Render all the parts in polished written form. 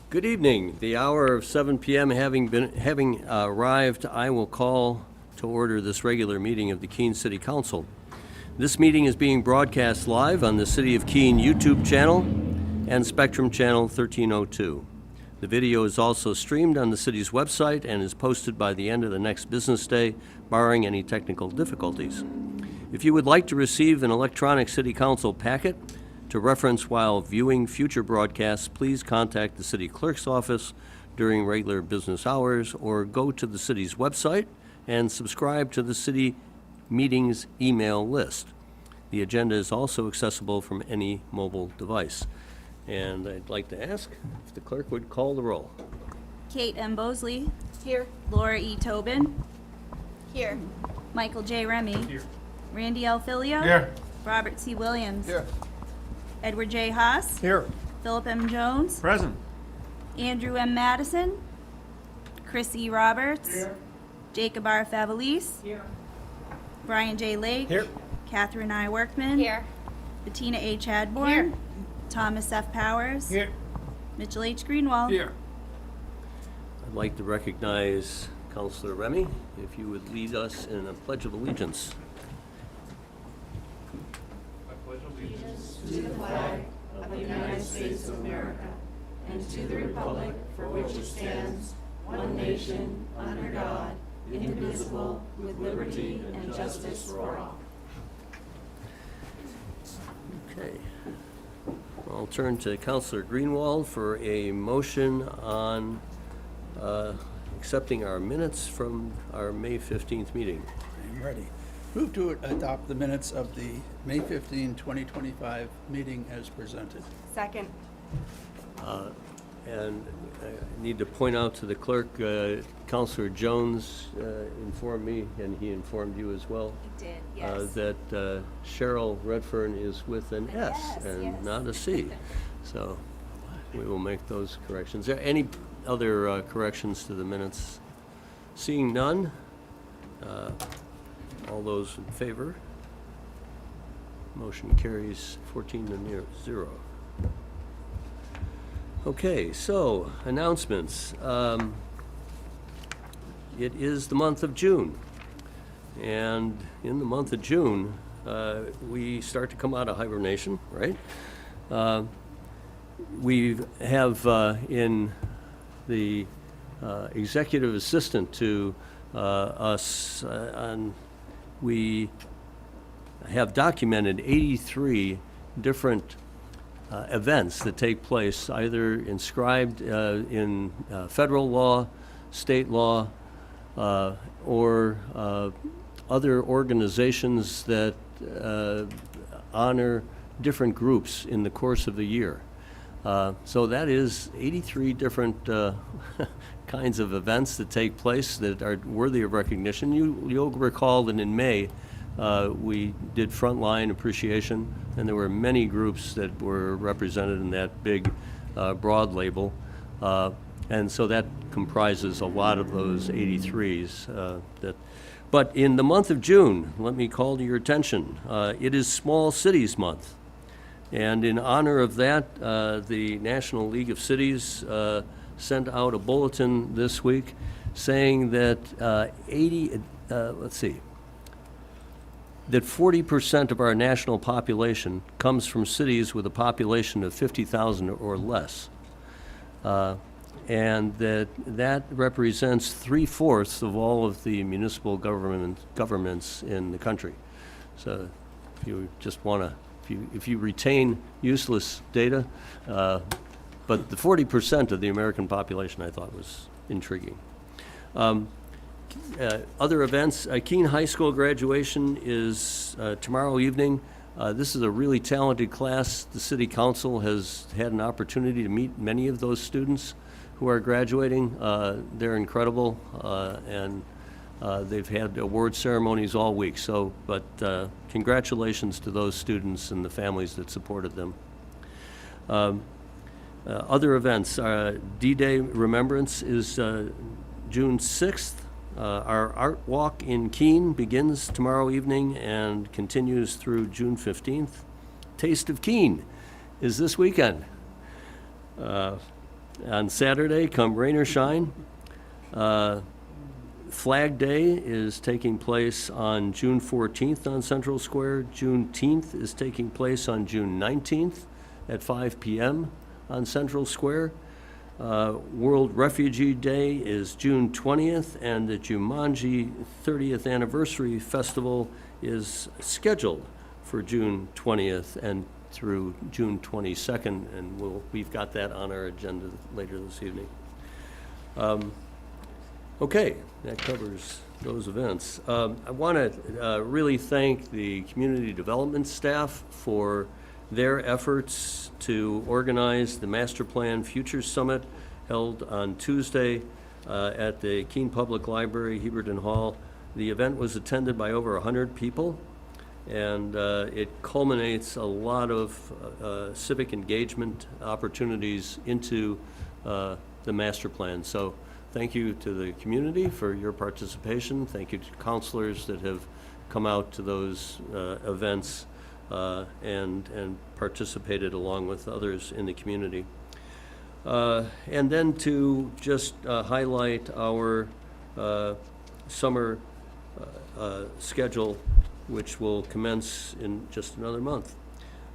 Good evening. The hour of 7 p.m. having arrived, I will call to order this regular meeting of the Keene City Council. This meeting is being broadcast live on the City of Keene YouTube channel and Spectrum Channel 1302. The video is also streamed on the city's website and is posted by the end of the next business day, barring any technical difficulties. If you would like to receive an electronic City Council packet to reference while viewing future broadcasts, please contact the City Clerk's office during regular business hours or go to the city's website and subscribe to the city meetings email list. The agenda is also accessible from any mobile device. And I'd like to ask if the clerk would call the roll. Kate M. Bosley. Here. Laura E. Tobin. Here. Michael J. Remy. Here. Randy L. Filio. Here. Robert C. Williams. Here. Edward J. Haas. Here. Philip M. Jones. Present. Andrew M. Madison. Chris E. Roberts. Here. Jacob R. Favalise. Here. Brian J. Lake. Here. Catherine I. Workman. Here. Bettina A. Chadbourne. Here. Thomas F. Powers. Here. Mitchell H. Greenwald. Here. I'd like to recognize Councilor Remy, if you would lead us in a Pledge of Allegiance. Okay. I'll turn to Councilor Greenwald for a motion on accepting our minutes from our May 15th meeting. I'm ready. Move to adopt the minutes of the May 15, 2025 meeting as presented. Second. And I need to point out to the clerk, Councilor Jones informed me, and he informed you as well, He did, yes. that Cheryl Redfern is with an S S, and yes. not a C. So we will make those corrections. Are there any other corrections to the minutes? Seeing none, all those in favor? Motion carries 14-0. Okay, so announcements. It is the month of June, and in the month of June, we start to come out of hibernation, right? We have in the executive assistant to us, we have documented 83 different events that take place, either inscribed in federal law, state law, or other organizations that honor different groups in the course of the year. So that is 83 different kinds of events that take place that are worthy of recognition. You'll recall that in May, we did Frontline Appreciation, and there were many groups that were represented in that big, broad label. And so that comprises a lot of those 83s. But in the month of June, let me call to your attention, it is Small Cities Month. And in honor of that, the National League of Cities sent out a bulletin this week saying that that 40% of our national population comes from cities with a population of 50,000 or less. And that represents 3/4 of all of the municipal governments in the country. So if you just want to, if you retain useless data, but the 40% of the American population I thought was intriguing. Other events, Keene High School graduation is tomorrow evening. This is a really talented class. The City Council has had an opportunity to meet many of those students who are graduating. They're incredible, and they've had award ceremonies all week. So, but congratulations to those students and the families that supported them. Other events, D-Day Remembrance is June 6th. Our Art Walk in Keene begins tomorrow evening and continues through June 15th. Taste of Keene is this weekend. on Saturday, come rain or shine. Flag Day is taking place on June 14th on Central Square. Juneteenth is taking place on June 19th at 5 p.m. on Central Square. World Refugee Day is June 20th, and the Jumanji 30th Anniversary Festival is scheduled for June 20th and through June 22nd, and we've got that on our agenda later this evening. Okay, that covers those events. I want to really thank the community development staff for their efforts to organize the Master Plan Futures Summit held on Tuesday at the Keene Public Library, Heberton Hall. The event was attended by over 100 people, and it culminates a lot of civic engagement opportunities into the Master Plan. So thank you to the community for your participation. Thank you to counselors that have come out to those events and participated along with others in the community. And then to just highlight our summer schedule, which will commence in just another month.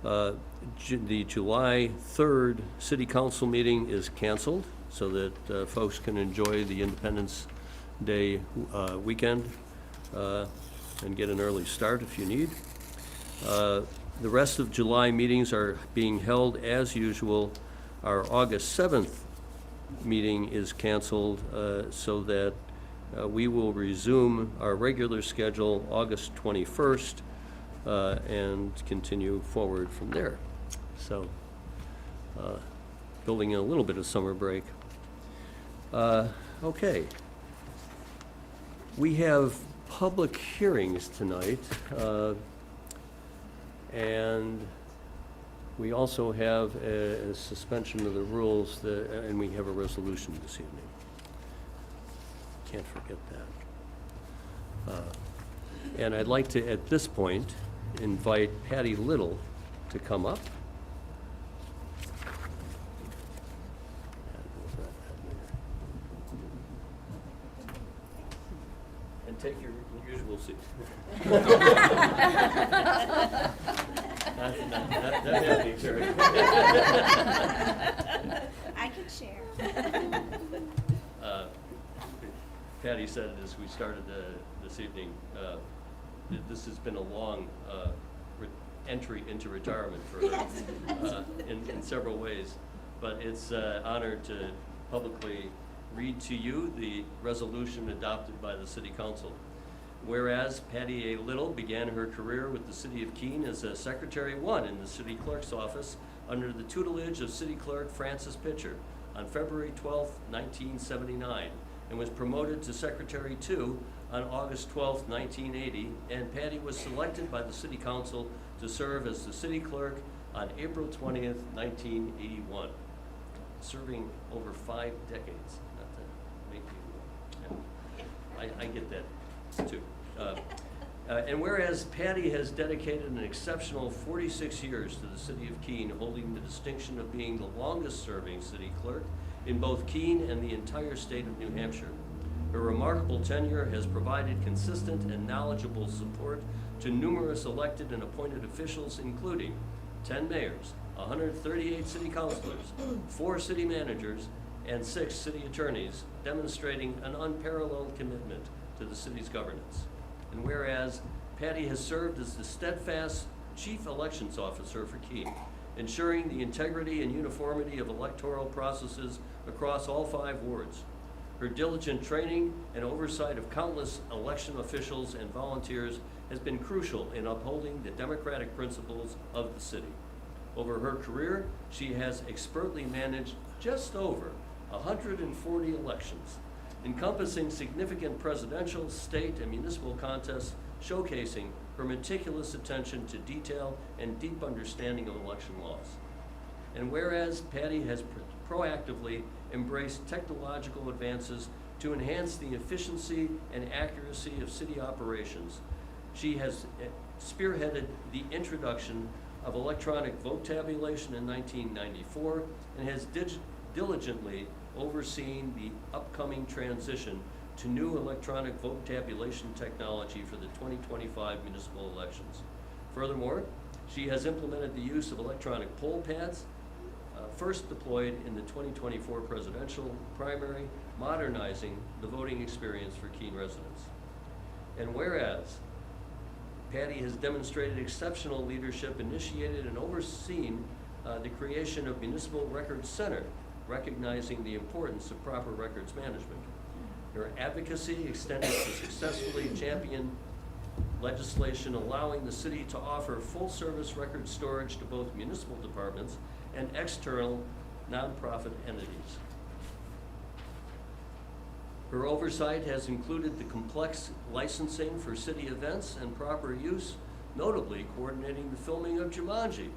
The July 3rd City Council meeting is canceled so that folks can enjoy the Independence Day weekend and get an early start if you need. The rest of July meetings are being held as usual. Our August 7th meeting is canceled so that we will resume our regular schedule August 21st and continue forward from there. So, building in a little bit of summer break. Okay. We have public hearings tonight, and we also have a suspension of the rules, and we have a resolution this evening. Can't forget that. And I'd like to, at this point, invite Patty Little to come up. And take your usual seat. Not happening, Terry. I can share. Patty said as we started this evening, this has been a long entry into retirement for her in several ways. But it's an honor to publicly read to you the resolution adopted by the City Council. Whereas Patty A. Little began her career with the City of Keene as a Secretary 1 in the City Clerk's office under the tutelage of City Clerk Francis Pitcher on February 12, 1979, and was promoted to Secretary 2 on August 12, 1980, and Patty was selected by the City Council to serve as the City Clerk on April 20th, 1981, serving over 5 decades. Not to make people, I get that too. And whereas Patty has dedicated an exceptional 46 years to the City of Keene, holding the distinction of being the longest-serving city clerk in both Keene and the entire state of New Hampshire. Her remarkable tenure has provided consistent and knowledgeable support to numerous elected and appointed officials, including 10 mayors, 138 city councilors, 4 city managers, and 6 city attorneys, demonstrating an unparalleled commitment to the city's governance. And whereas Patty has served as the steadfast Chief Elections Officer for Keene, ensuring the integrity and uniformity of electoral processes across all 5 wards. Her diligent training and oversight of countless election officials and volunteers has been crucial in upholding the democratic principles of the city. Over her career, she has expertly managed just over 140 elections, encompassing significant presidential, state, and municipal contests, showcasing her meticulous attention to detail and deep understanding of election laws. And whereas Patty has proactively embraced technological advances to enhance the efficiency and accuracy of city operations, she has spearheaded the introduction of electronic vote tabulation in 1994 and has diligently overseeing the upcoming transition to new electronic vote tabulation technology for the 2025 municipal elections. Furthermore, she has implemented the use of electronic poll pads, first deployed in the 2024 presidential primary, modernizing the voting experience for Keene residents. And whereas Patty has demonstrated exceptional leadership, initiated and overseen the creation of Municipal Records Center, recognizing the importance of proper records management. Her advocacy extended to successfully champion legislation allowing the city to offer full-service record storage to both municipal departments and external nonprofit entities. Her oversight has included the complex licensing for city events and proper use, notably coordinating the filming of Jumanji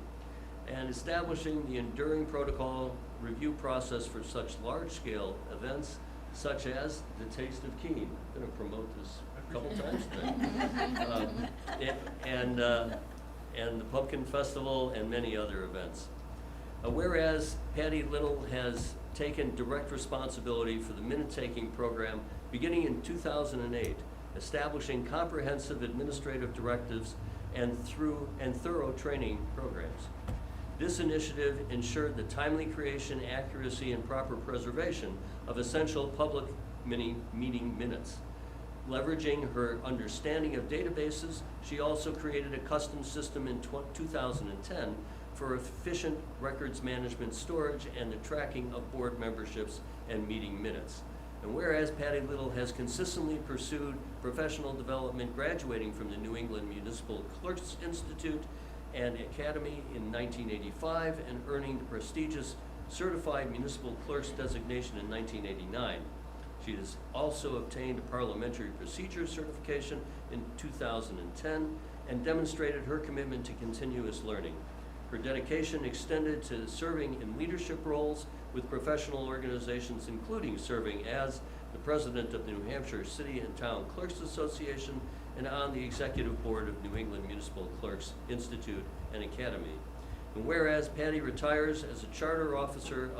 and establishing the enduring protocol review process for such large-scale events such as the Taste of Keene. I'm going to promote this a couple times today. And the Pumpkin Festival and many other events. Whereas Patty Little has taken direct responsibility for the minute-taking program beginning in 2008, establishing comprehensive administrative directives and thorough training programs. This initiative ensured the timely creation, accuracy, and proper preservation of essential public meeting minutes. Leveraging her understanding of databases, she also created a custom system in 2010 for efficient records management storage and the tracking of board memberships and meeting minutes. And whereas Patty Little has consistently pursued professional development, graduating from the New England Municipal Clerks Institute and Academy in 1985 and earning the prestigious Certified Municipal Clerks designation in 1989. She has also obtained a Parliamentary Procedure certification in 2010 and demonstrated her commitment to continuous learning. Her dedication extended to serving in leadership roles with professional organizations, including serving as the president of the New Hampshire City and Town Clerks Association and on the executive board of New England Municipal Clerks Institute and Academy. And whereas Patty retires as a charter officer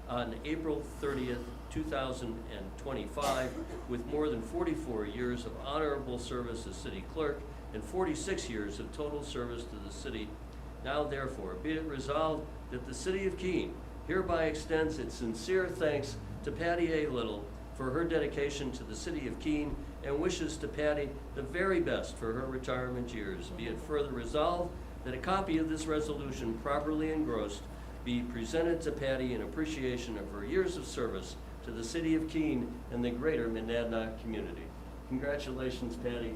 on April 30th, 2025, with more than 44 years of honorable service as city clerk and 46 years of total service to the city. Now therefore, be it resolved that the City of Keene hereby extends its sincere thanks to Patty A. Little for her dedication to the City of Keene and wishes to Patty the very best for her retirement years. Be it further resolved that a copy of this resolution properly engrossed be presented to Patty in appreciation of her years of service to the City of Keene and the greater Monadnock community. Congratulations, Patty.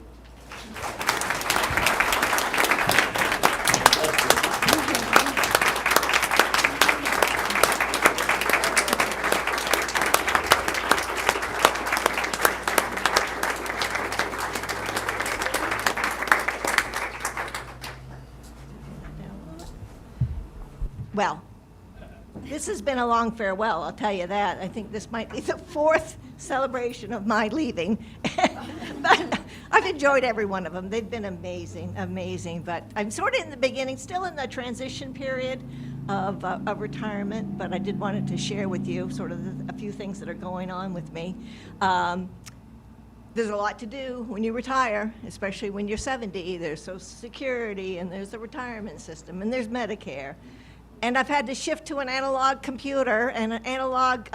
Well, this has been a long farewell, I'll tell you that. I think this might be the fourth celebration of my leaving. But I've enjoyed every one of them. They've been amazing, amazing. But I'm sort of in the beginning, still in the transition period of retirement, but I did wanted to share with you sort of a few things that are going on with me. There's a lot to do when you retire, especially when you're 70. There's Social Security, and there's the retirement system, and there's Medicare. And I've had to shift to an analog computer and an analog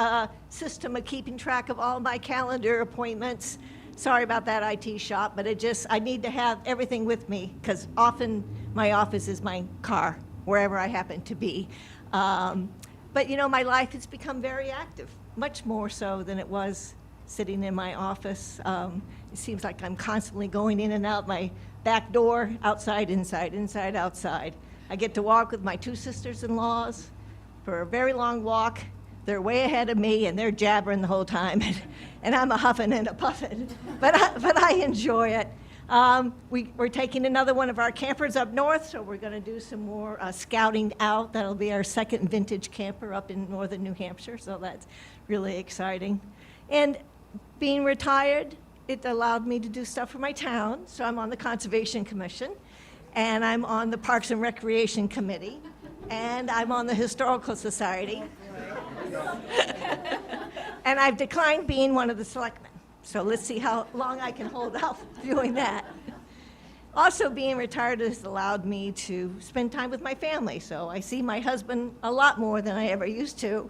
system of keeping track of all my calendar appointments. Sorry about that, IT shop, but I need to have everything with me because often my office is my car, wherever I happen to be. But you know, my life has become very active, much more so than it was sitting in my office. It seems like I'm constantly going in and out my back door, outside, inside, inside, outside. I get to walk with my two sisters-in-laws for a very long walk. They're way ahead of me, and they're jabbering the whole time, and I'm a huffing and a puffing, but I enjoy it. We're taking another one of our campers up north, so we're going to do some more scouting out. That'll be our second vintage camper up in northern New Hampshire, so that's really exciting. And being retired, it allowed me to do stuff for my town, so I'm on the Conservation Commission, and I'm on the Parks and Recreation Committee, and I'm on the Historical Society. And I've declined being one of the selectmen. So let's see how long I can hold out doing that. Also, being retired has allowed me to spend time with my family. So I see my husband a lot more than I ever used to.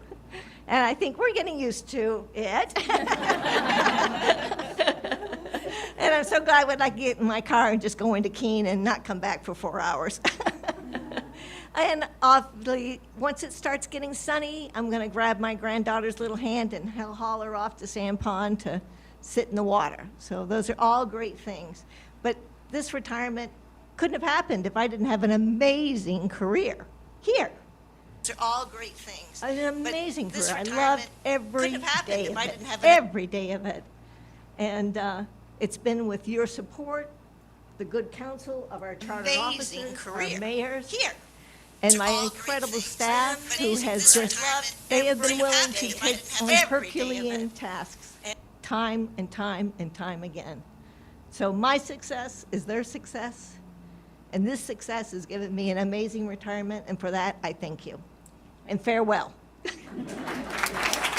And I think we're getting used to it. And I'm so glad when I get in my car and just go into Keene and not come back for 4 hours. And awfully, once it starts getting sunny, I'm going to grab my granddaughter's little hand and haul her off to Sand Pond to sit in the water. So those are all great things. But this retirement couldn't have happened if I didn't have an amazing career here. Those are all great things. An amazing career. I loved every day of it. Every day of it. And it's been with your support, the good counsel of our charter officers, our mayors. Here. And my incredible staff who has just, they have been willing to take on Herculean tasks time and time and time again. So my success is their success, and this success has given me an amazing retirement, and for that, I thank you. And farewell. Very nice.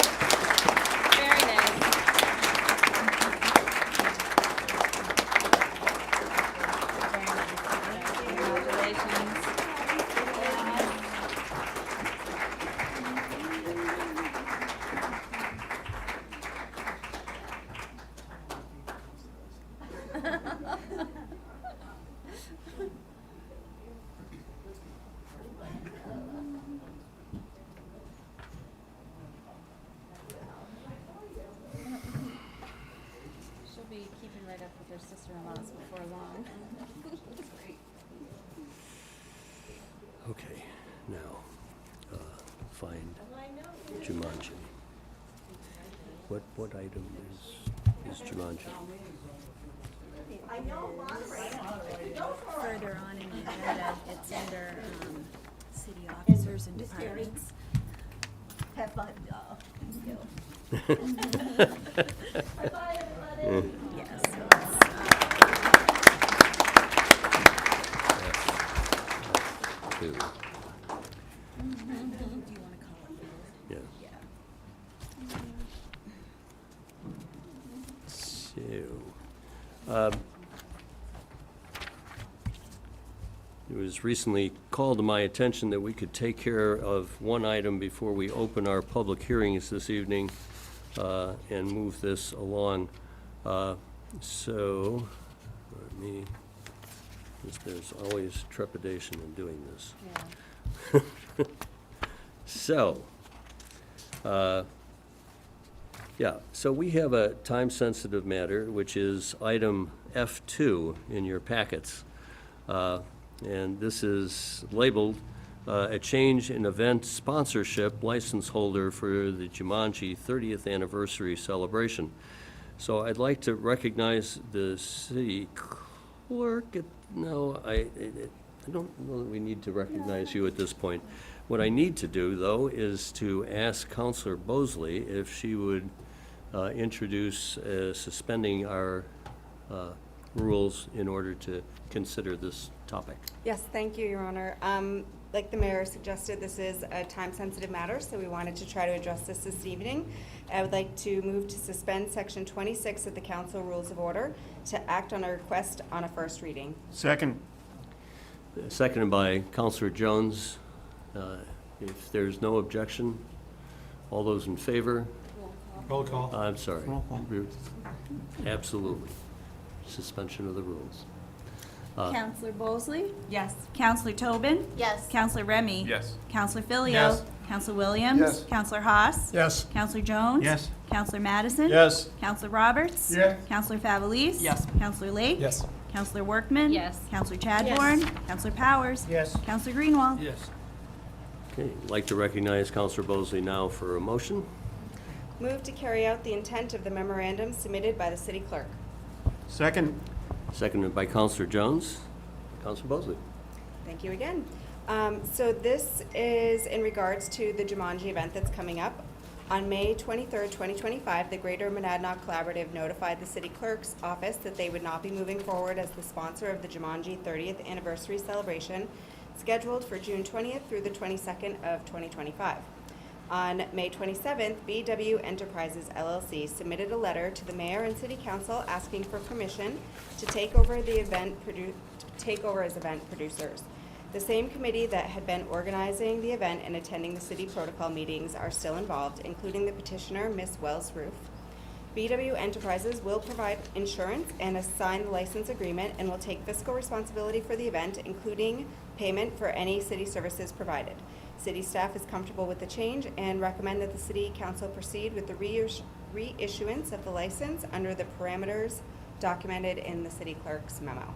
Congratulations. She'll be keeping right up with her sister-in-laws before long. Okay, now, find Jumanji. What item is Jumanji? I know, moderator. Further on in the agenda, it's under city officers and departments. Have fun. Thank you. Bye-bye, everybody. Yes, so it's, Two, do you want to call it? yeah. Yeah. So, it was recently called to my attention that we could take care of one item before we open our public hearings this evening and move this along. So, let me, there's always trepidation in doing this. Yeah. So, yeah, so we have a time-sensitive matter, which is item F2 in your packets. And this is labeled a change in event sponsorship license holder for the Jumanji 30th anniversary celebration. So I'd like to recognize the city clerk. No, I don't know that we need to recognize you at this point. What I need to do, though, is to ask Counselor Bosley if she would introduce suspending our rules in order to consider this topic. Yes, thank you, Your Honor. Like the mayor suggested, this is a time-sensitive matter, so we wanted to try to address this evening. I would like to move to suspend Section 26 of the Council Rules of Order to act on a request on a first reading. Second. Seconded by Counselor Jones. If there's no objection, all those in favor? Roll call. I'm sorry. Roll call. Absolutely. Suspension of the rules. Counselor Bosley? Yes. Counselor Tobin? Yes. Counselor Remy? Yes. Counselor Filio? Yes. Counselor Williams? Yes. Counselor Haas? Yes. Counselor Jones? Yes. Counselor Madison? Yes. Counselor Roberts? Yes. Counselor Favelis? Yes. Counselor Lake? Yes. Counselor Workman? Yes. Counselor Chadbourne? Counselor Powers? Yes. Counselor Greenwald? Yes. Okay, I'd like to recognize Counselor Bosley now for a motion. Move to carry out the intent of the memorandum submitted by the city clerk. Second. Seconded by Counselor Jones. Counselor Bosley. Thank you again. So this is in regards to the Jumanji event that's coming up. On May 23rd, 2025, the Greater Monadnock Collaborative notified the city clerk's office that they would not be moving forward as the sponsor of the Jumanji 30th anniversary celebration scheduled for June 20th through the 22nd of 2025. On May 27th, BW Enterprises LLC submitted a letter to the mayor and city council asking for permission to take over as event producers. The same committee that had been organizing the event and attending the city protocol meetings are still involved, including the petitioner, Ms. Wells Roof. BW Enterprises will provide insurance and assign the license agreement and will take fiscal responsibility for the event, including payment for any city services provided. City staff is comfortable with the change and recommend that the city council proceed with the reissuance of the license under the parameters documented in the city clerk's memo.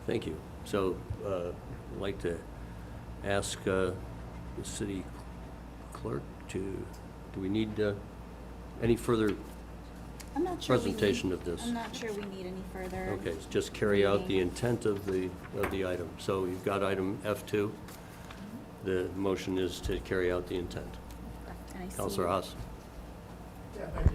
Thank you. So, I'd like to ask the city clerk to, do we need any further I'm not sure we need- presentation of this? I'm not sure we need any further. Okay, just carry out the intent of the item. So you've got item F2. The motion is to carry out the intent. And I see- Counselor Haas.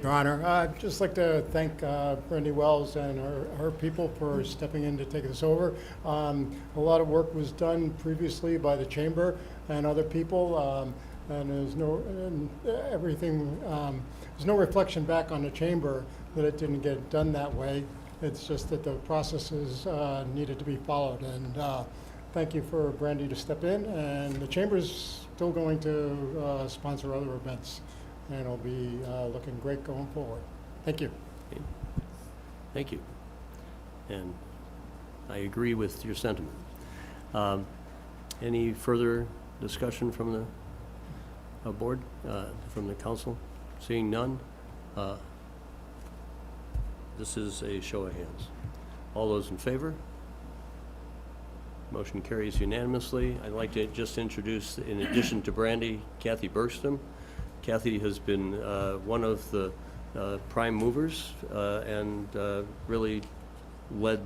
Your Honor, I'd just like to thank Brandy Wells and her people for stepping in to take this over. A lot of work was done previously by the chamber and other people, and there's no reflection back on the chamber that it didn't get done that way. It's just that the processes needed to be followed. And thank you for Brandy to step in, and the chamber's still going to sponsor other events, and it'll be looking great going forward. Thank you. Okay. Thank you. And I agree with your sentiment. Any further discussion from the board, from the council? Seeing none, this is a show of hands. All those in favor? Motion carries unanimously. I'd like to just introduce, in addition to Brandy, Kathy Bergstrom. Kathy has been one of the prime movers and really led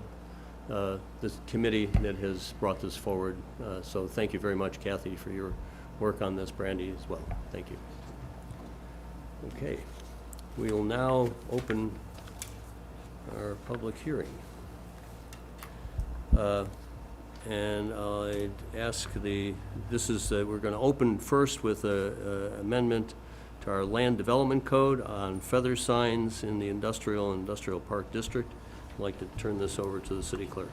this committee that has brought this forward. So thank you very much, Kathy, for your work on this. Brandy as well. Thank you. Okay. We will now open our public hearing. And I'd ask this is, we're going to open first with an amendment to our land development code on feather signs in the industrial park district. I'd like to turn this over to the city clerk.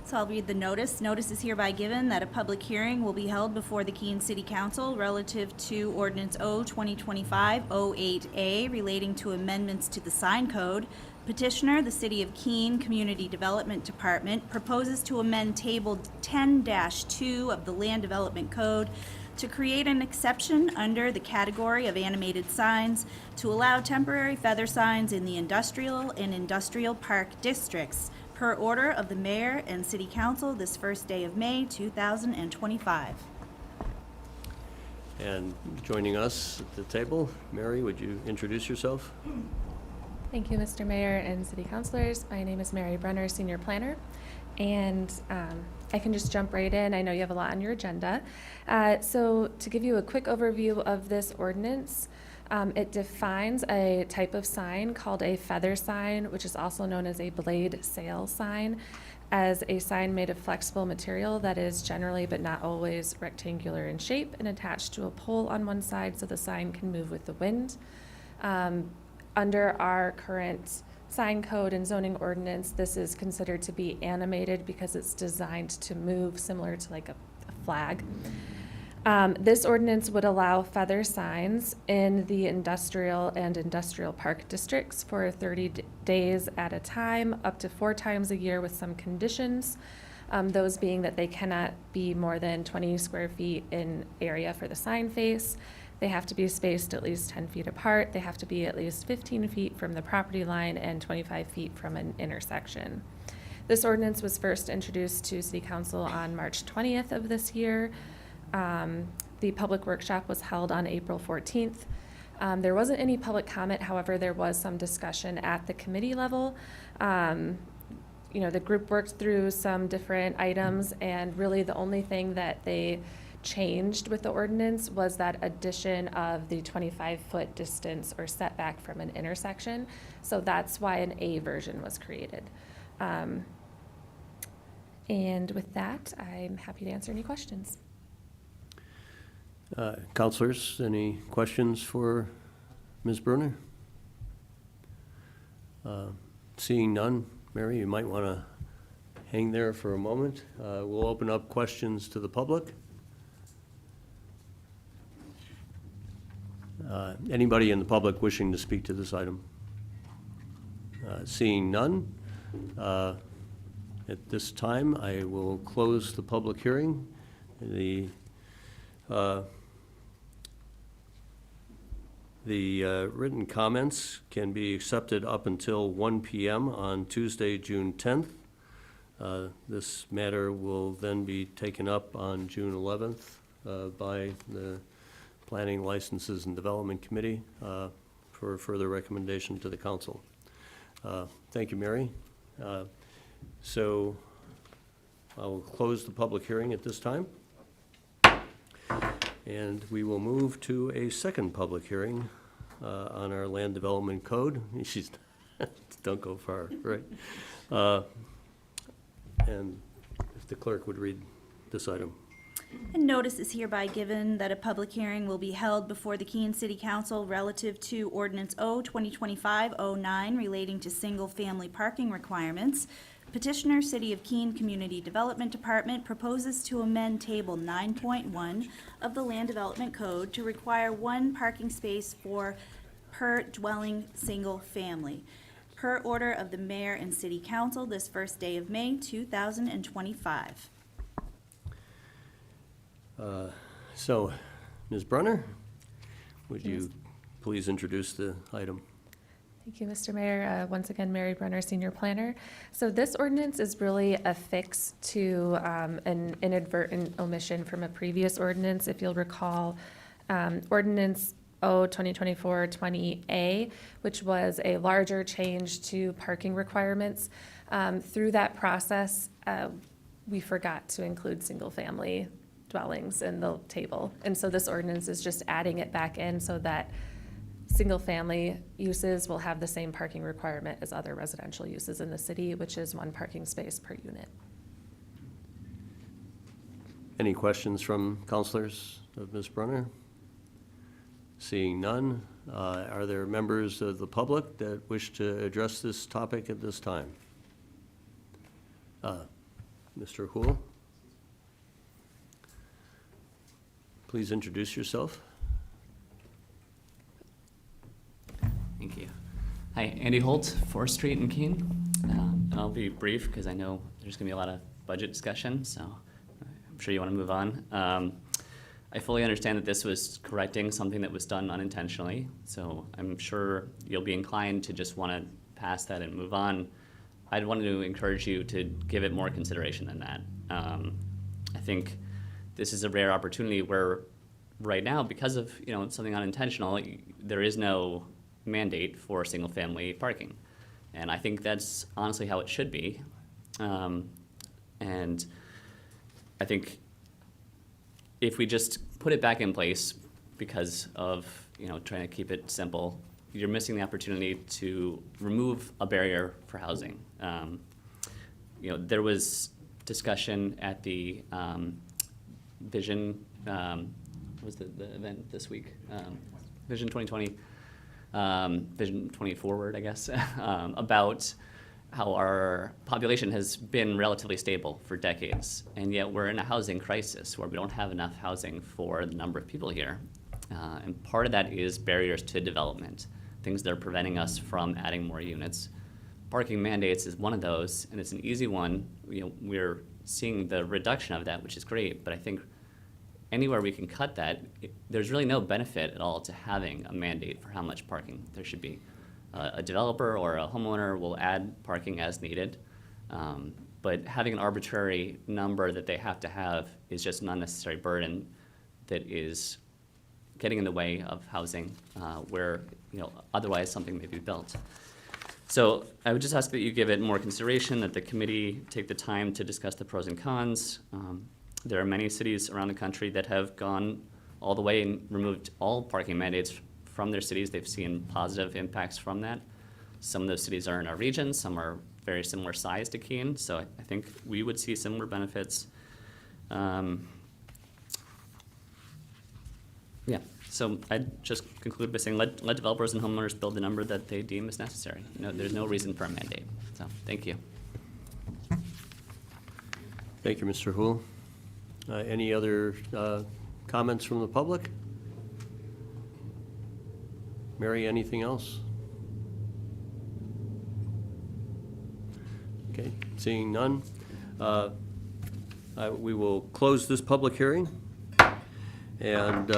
So I'll read the notice. Notice is hereby given that a public hearing will be held before the Keene City Council relative to Ordinance O 2025-08A relating to amendments to the sign code. Petitioner, the City of Keene Community Development Department, proposes to amend Table 10-2 of the Land Development Code to create an exception under the category of animated signs to allow temporary feather signs in the industrial and industrial park districts per order of the Mayor and City Council this first day of May 2025. And joining us at the table, Mary, would you introduce yourself? Thank you, Mr. Mayor and City Councilors. My name is Mary Brenner, Senior Planner, and I can just jump right in. I know you have a lot on your agenda. So to give you a quick overview of this ordinance, it defines a type of sign called a feather sign, which is also known as a blade sail sign, as a sign made of flexible material that is generally but not always rectangular in shape and attached to a pole on one side so the sign can move with the wind. Under our current sign code and zoning ordinance, this is considered to be animated because it's designed to move similar to like a flag. This ordinance would allow feather signs in the industrial and industrial park districts for 30 days at a time, up to 4 times a year with some conditions. Those being that they cannot be more than 20 square feet in area for the sign face. They have to be spaced at least 10 feet apart. They have to be at least 15 feet from the property line and 25 feet from an intersection. This ordinance was first introduced to City Council on March 20th of this year. The public workshop was held on April 14th. There wasn't any public comment, however, there was some discussion at the committee level. The group worked through some different items, and really the only thing that they changed with the ordinance was that addition of the 25-foot distance or setback from an intersection. So that's why an A version was created. And with that, I'm happy to answer any questions. Counselors, any questions for Ms. Brunner? Seeing none, Mary, you might want to hang there for a moment. We'll open up questions to the public. Anybody in the public wishing to speak to this item? Seeing none, at this time, I will close the public hearing. The written comments can be accepted up until 1 p.m. on Tuesday, June 10th. This matter will then be taken up on June 11th by the Planning, Licenses, and Development Committee for further recommendation to the council. Thank you, Mary. So I will close the public hearing at this time. And we will move to a second public hearing on our land development code. She's, don't go far, right? And if the clerk would read this item. And notice is hereby given that a public hearing will be held before the Keene City Council relative to Ordinance O 2025-09 relating to single-family parking requirements. Petitioner, City of Keene Community Development Department, proposes to amend Table 9.1 of the Land Development Code to require one parking space per dwelling single family, per order of the Mayor and City Council this first day of May 2025. So, Ms. Brunner, would you please introduce the item? Thank you, Mr. Mayor. Once again, Mary Brunner, Senior Planner. So this ordinance is really a fix to an inadvertent omission from a previous ordinance. If you'll recall, Ordinance O 2024-20A, which was a larger change to parking requirements. Through that process, we forgot to include single-family dwellings in the table. And so this ordinance is just adding it back in so that single-family uses will have the same parking requirement as other residential uses in the city, which is one parking space per unit. Any questions from councilors of Ms. Brunner? Seeing none, are there members of the public that wish to address this topic at this time? Mr. Houle? Please introduce yourself. Thank you. Hi, Andy Holt, 4th Street in Keene. And I'll be brief because I know there's going to be a lot of budget discussion, so I'm sure you want to move on. I fully understand that this was correcting something that was done unintentionally, so I'm sure you'll be inclined to just want to pass that and move on. I'd want to encourage you to give it more consideration than that. I think this is a rare opportunity where right now, because of something unintentional, there is no mandate for single-family parking. And I think that's honestly how it should be. And I think if we just put it back in place because of trying to keep it simple, you're missing the opportunity to remove a barrier for housing. There was discussion at the Vision, what was the event this week? Vision 2020, Vision 20 Forward, I guess, about how our population has been relatively stable for decades, and yet we're in a housing crisis where we don't have enough housing for the number of people here. And part of that is barriers to development, things that are preventing us from adding more units. Parking mandates is one of those, and it's an easy one. We're seeing the reduction of that, which is great, but I think anywhere we can cut that, there's really no benefit at all to having a mandate for how much parking there should be. A developer or a homeowner will add parking as needed, but having an arbitrary number that they have to have is just an unnecessary burden that is getting in the way of housing where otherwise something may be built. So I would just ask that you give it more consideration, that the committee take the time to discuss the pros and cons. There are many cities around the country that have gone all the way and removed all parking mandates from their cities. They've seen positive impacts from that. Some of those cities are in our region, some are very similar size to Keene, so I think we would see similar benefits. Yeah, so I'd just conclude by saying let developers and homeowners build the number that they deem is necessary. No, there's no reason for a mandate. So, thank you. Thank you, Mr. Hool. Any other comments from the public? Mary, anything else? Okay, seeing none, we will close this public hearing. And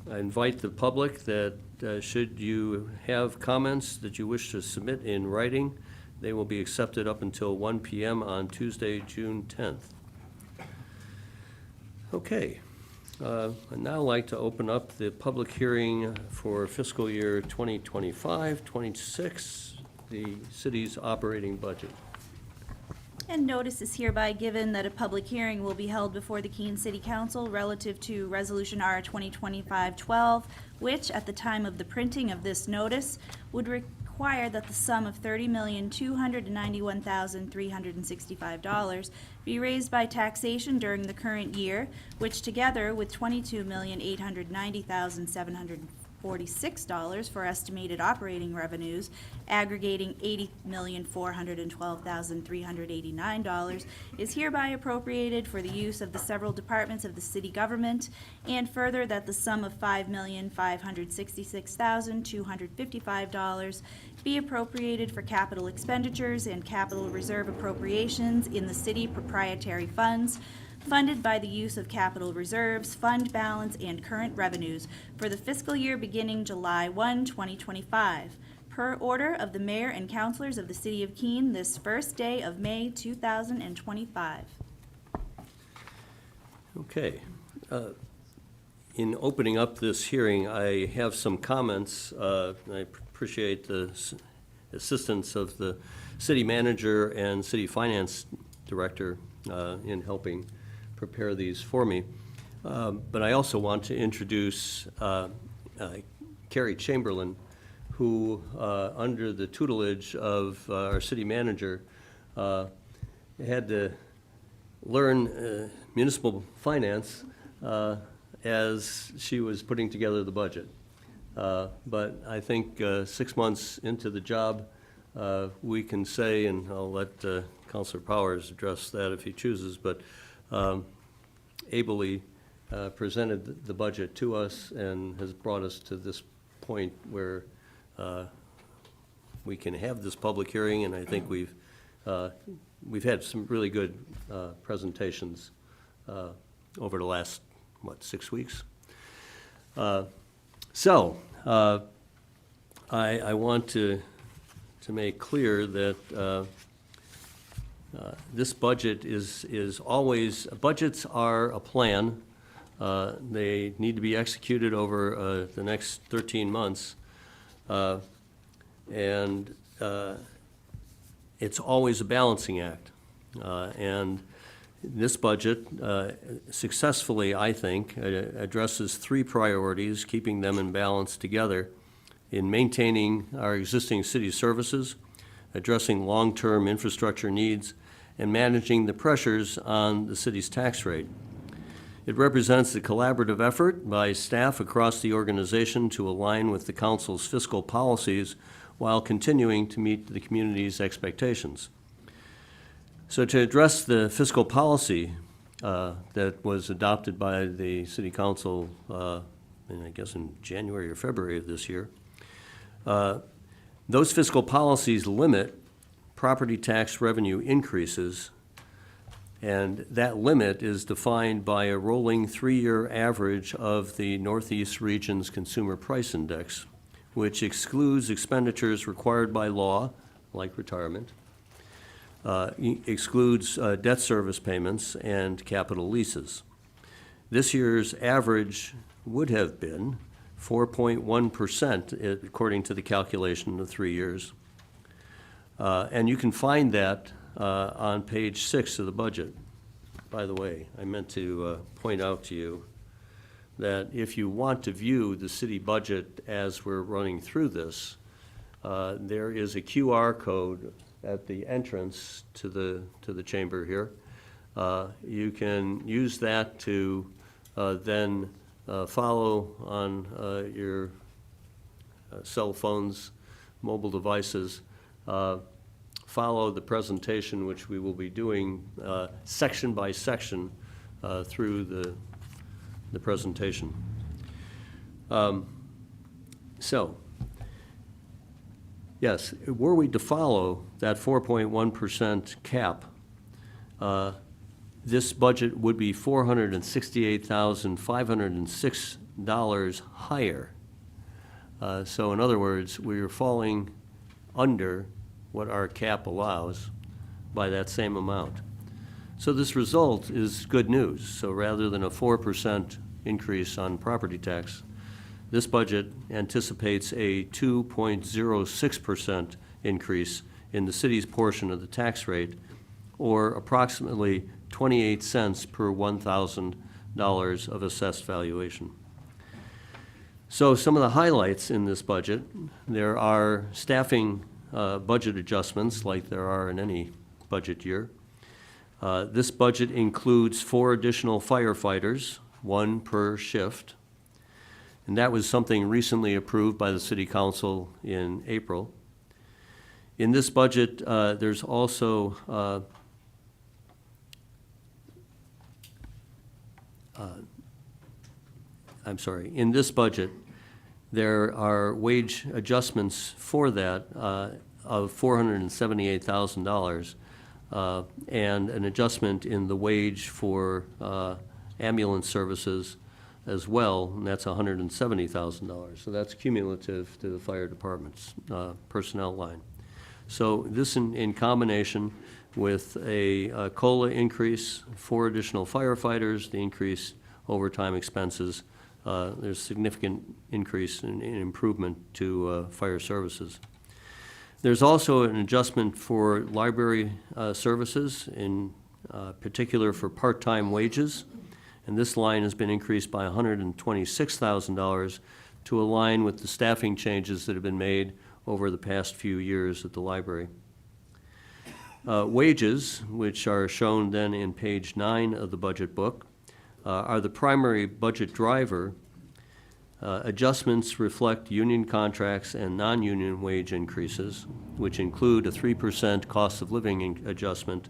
I invite the public that should you have comments that you wish to submit in writing, they will be accepted up until 1 p.m. on Tuesday, June 10th. Okay. I'd now like to open up the public hearing for fiscal year 2025-26, the city's operating budget. And notice is hereby given that a public hearing will be held before the Keene City Council relative to Resolution R 2025-12, which, at the time of the printing of this notice, would require that the sum of $30,291,365 be raised by taxation during the current year, which, together with $22,890,746 for estimated operating revenues, aggregating $80,412,389, is hereby appropriated for the use of the several departments of the city government, and further that the sum of $5,566,255 be appropriated for capital expenditures and capital reserve appropriations in the city proprietary funds, funded by the use of capital reserves, fund balance, and current revenues for the fiscal year beginning July 1, 2025, per order of the mayor and councilors of the city of Keene this first day of May 2025. Okay. In opening up this hearing, I have some comments. I appreciate the assistance of the city manager and city finance director in helping prepare these for me. But I also want to introduce Carrie Chamberlain, who, under the tutelage of our city manager, had to learn municipal finance as she was putting together the budget. But I think 6 months into the job, we can say, and I'll let Councilor Powers address that if he chooses, but ably presented the budget to us and has brought us to this point where we can have this public hearing, and I think we've had some really good presentations over the last, 6 weeks? So I want to make clear that this budget is always, budgets are a plan. They need to be executed over the next 13 months. And it's always a balancing act. And this budget successfully, I think, addresses three priorities, keeping them in balance together in maintaining our existing city services, addressing long-term infrastructure needs, and managing the pressures on the city's tax rate. It represents a collaborative effort by staff across the organization to align with the council's fiscal policies while continuing to meet the community's expectations. So to address the fiscal policy that was adopted by the City Council, I guess in January or February of this year, those fiscal policies limit property tax revenue increases, and that limit is defined by a rolling 3-year average of the Northeast Region's Consumer Price Index, which excludes expenditures required by law, like retirement, excludes debt service payments and capital leases. This year's average would have been 4.1%, according to the calculation of 3 years. And you can find that on page 6 of the budget. By the way, I meant to point out to you that if you want to view the city budget as we're running through this, there is a QR code at the entrance to the chamber here. You can use that to then follow on your cell phones, mobile devices, follow the presentation, which we will be doing section by section through the presentation. So, yes, were we to follow that 4.1% cap, this budget would be $468,506 higher. So in other words, we are falling under what our cap allows by that same amount. So this result is good news. So rather than a 4% increase on property tax, this budget anticipates a 2.06% increase in the city's portion of the tax rate, or approximately 28 cents per $1,000 of assessed valuation. So some of the highlights in this budget, there are staffing budget adjustments like there are in any budget year. This budget includes 4 additional firefighters, 1 per shift. And that was something recently approved by the City Council in April. In this budget, there's also in this budget, there are wage adjustments for that of $478,000 and an adjustment in the wage for ambulance services as well, and that's $170,000. So that's cumulative to the fire department's personnel line. So this in combination with a COLA increase, 4 additional firefighters, the increased overtime expenses, there's significant increase in improvement to fire services. There's also an adjustment for library services, in particular for part-time wages, and this line has been increased by $126,000 to align with the staffing changes that have been made over the past few years at the library. Wages, which are shown then in page 9 of the budget book, are the primary budget driver. Adjustments reflect union contracts and non-union wage increases, which include a 3% cost of living adjustment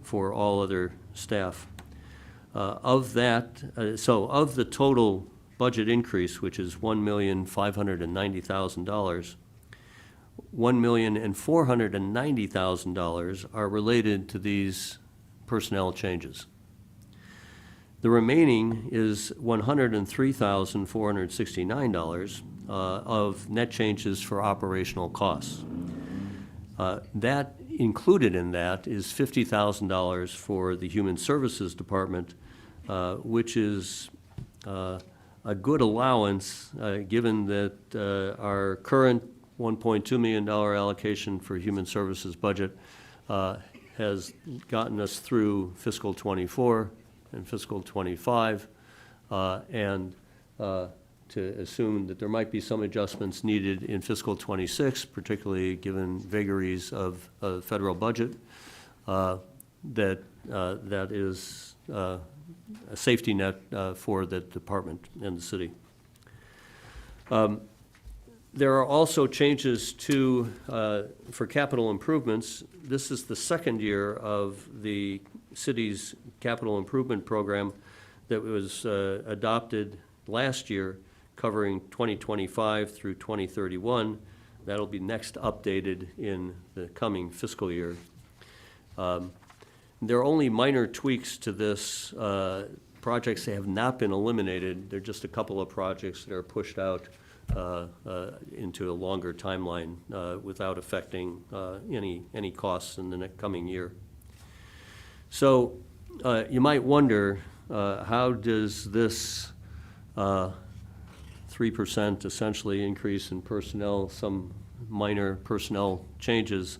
for all other staff. Of the total budget increase, which is $1,590,000, $1,490,000 are related to these personnel changes. The remaining is $103,469 of net changes for operational costs. That included in that is $50,000 for the Human Services Department, which is a good allowance given that our current $1.2 million allocation for Human Services budget has gotten us through fiscal '24 and fiscal '25, and to assume that there might be some adjustments needed in fiscal '26, particularly given vagaries of the federal budget, that is a safety net for the department and the city. There are also changes to for capital improvements. This is the second year of the city's capital improvement program that was adopted last year, covering 2025 through 2031. That'll be next updated in the coming fiscal year. There are only minor tweaks to this. Projects that have not been eliminated. They're just a couple of projects that are pushed out into a longer timeline without affecting any costs in the coming year. So you might wonder, how does this 3% essentially increase in personnel, some minor personnel changes,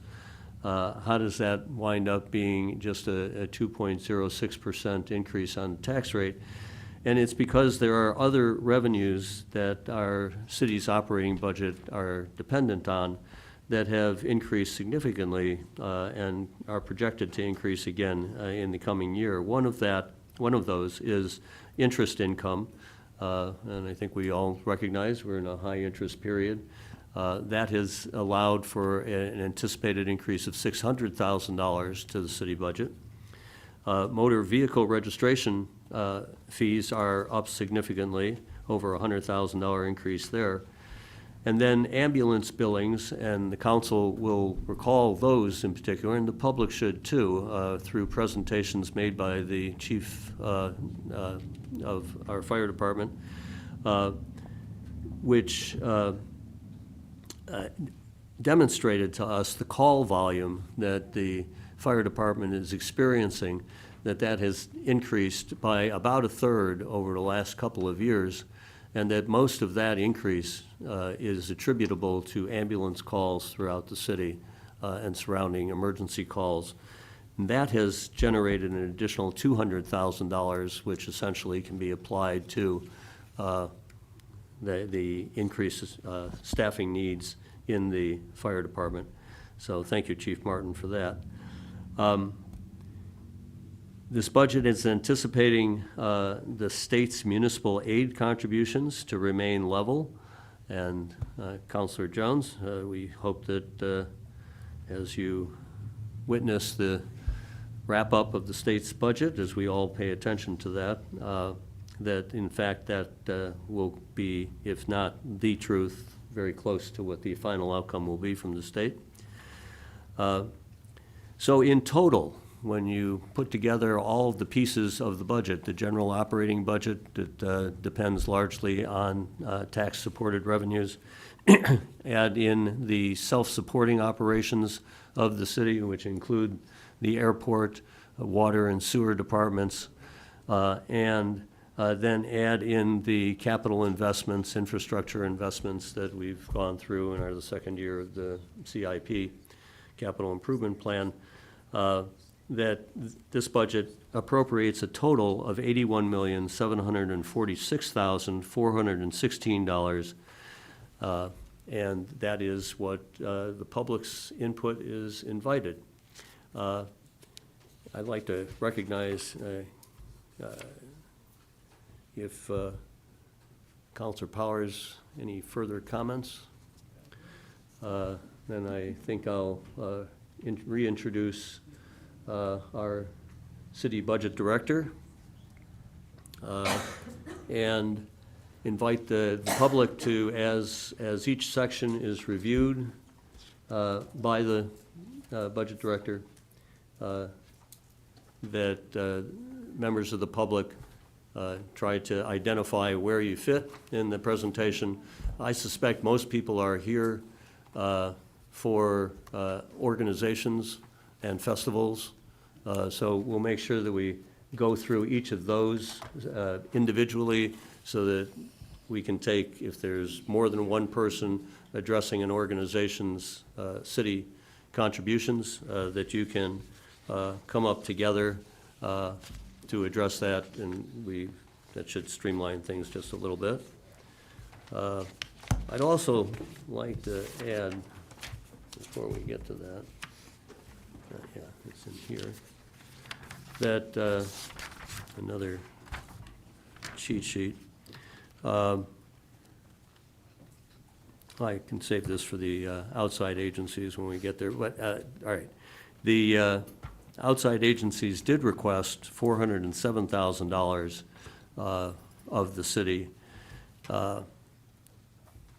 how does that wind up being just a 2.06% increase on the tax rate? And it's because there are other revenues that our city's operating budget are dependent on that have increased significantly and are projected to increase again in the coming year. One of those is interest income, and I think we all recognize we're in a high-interest period. That has allowed for an anticipated increase of $600,000 to the city budget. Motor vehicle registration fees are up significantly, over a $100,000 increase there. And then ambulance billings, and the council will recall those in particular, and the public should too, through presentations made by the chief of our fire department, which demonstrated to us the call volume that the fire department is experiencing, that has increased by about a third over the last couple of years, and that most of that increase is attributable to ambulance calls throughout the city and surrounding emergency calls. And that has generated an additional $200,000, which essentially can be applied to the increased staffing needs in the fire department. So thank you, Chief Martin, for that. This budget is anticipating the state's municipal aid contributions to remain level. And Councilor Jones, we hope that as you witness the wrap-up of the state's budget, as we all pay attention to that, that in fact that will be, if not the truth, very close to what the final outcome will be from the state. So in total, when you put together all of the pieces of the budget, the general operating budget that depends largely on tax-supported revenues, add in the self-supporting operations of the city, which include the airport, water and sewer departments, and then add in the capital investments, infrastructure investments that we've gone through and are the second year of the CIP, Capital Improvement Plan, that this budget appropriates a total of $81,746,416, and that is what the public's input is invited. I'd like to recognize if Councilor Powers, any further comments? Then I think I'll reintroduce our city budget director and invite the public to, as each section is reviewed by the budget director, that members of the public try to identify where you fit in the presentation. I suspect most people are here for organizations and festivals, so we'll make sure that we go through each of those individually so that we can take, if there's more than one person addressing an organization's city contributions, that you can come up together to address that, and that should streamline things just a little bit. I'd also like to add, before we get to that, yeah, it's in here, that another cheat sheet. I can save this for the outside agencies when we get there, but all right. The outside agencies did request $407,000 of the city.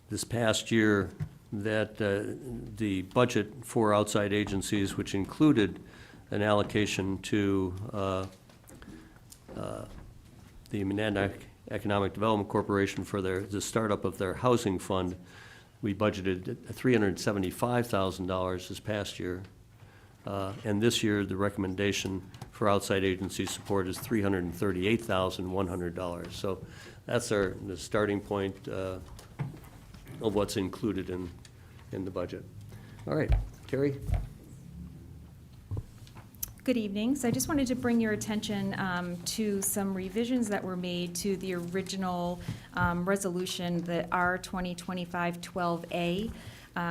This past year, that the budget for outside agencies, which included an allocation to the Monadnock Economic Development Corporation for the startup of their housing fund, we budgeted $375,000 this past year. And this year, the recommendation for outside agency support is $338,100. So that's the starting point of what's included in the budget. All right, Carrie? Good evening. So I just wanted to bring your attention to some revisions that were made to the original resolution, the R 2025-12A.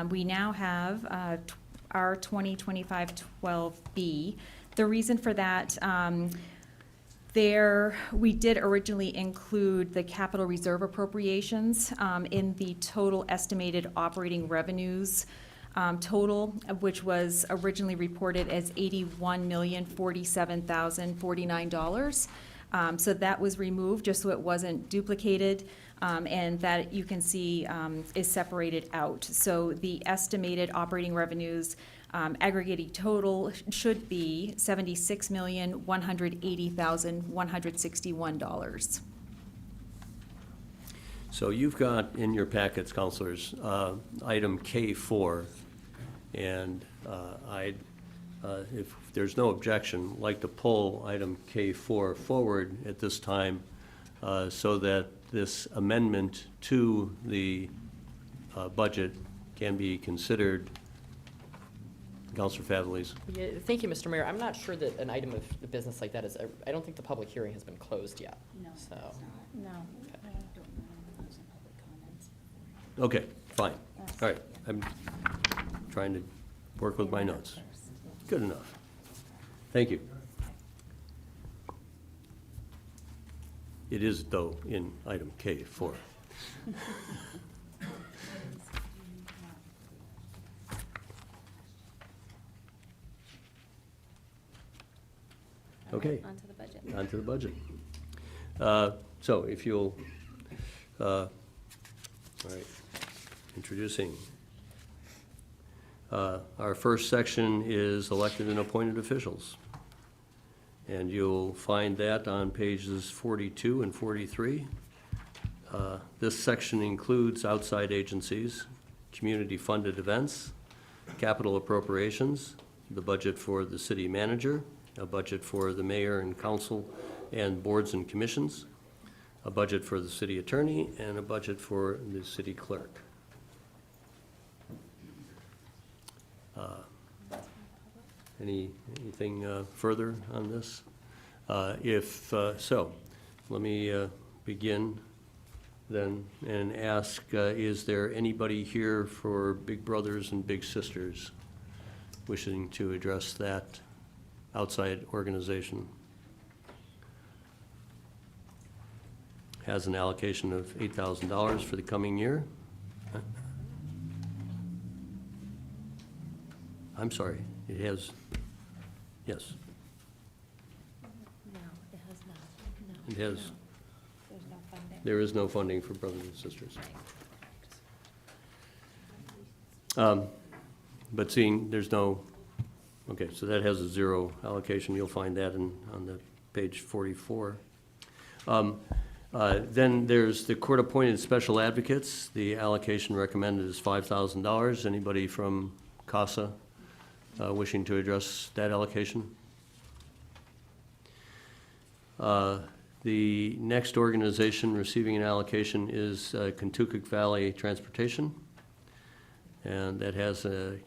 We now have R 2025-12B. The reason for that, There, we did originally include the capital reserve appropriations in the total estimated operating revenues total, which was originally reported as $81,047,049. So that was removed, just so it wasn't duplicated, and that you can see is separated out. So the estimated operating revenues aggregating total should be $76,180,161. So you've got in your packets, counselors, item K4, and if there's no objection, I'd like to pull item K4 forward at this time so that this amendment to the budget can be considered. Counselor Faveles. Yeah, thank you, Mr. Mayor. I'm not sure that an item of the business like that is, I don't think the public hearing has been closed yet. No. So, No. Okay, fine. All right, I'm trying to work with my notes. Good enough. Thank you. It is, though, in item K4. Okay. On to the budget. On to the budget. So if you'll, all right, introducing. Our first section is elected and appointed officials. And you'll find that on pages 42 and 43. This section includes outside agencies, community-funded events, capital appropriations, the budget for the city manager, a budget for the mayor and council and boards and commissions, a budget for the city attorney, and a budget for the city clerk. Anything further on this? If so, let me begin then and ask, is there anybody here for Big Brothers and Big Sisters wishing to address that outside organization? Has an allocation of $8,000 for the coming year. I'm sorry, it has, yes. No, it has not. No. It has, There's no funding. there is no funding for brothers and sisters. But seeing there's no, okay, so that has a zero allocation. You'll find that on the page 44. Then there's the court-appointed special advocates. The allocation recommended is $5,000. Anybody from CASA wishing to address that allocation? The next organization receiving an allocation is Kentucky Valley Transportation, and that has a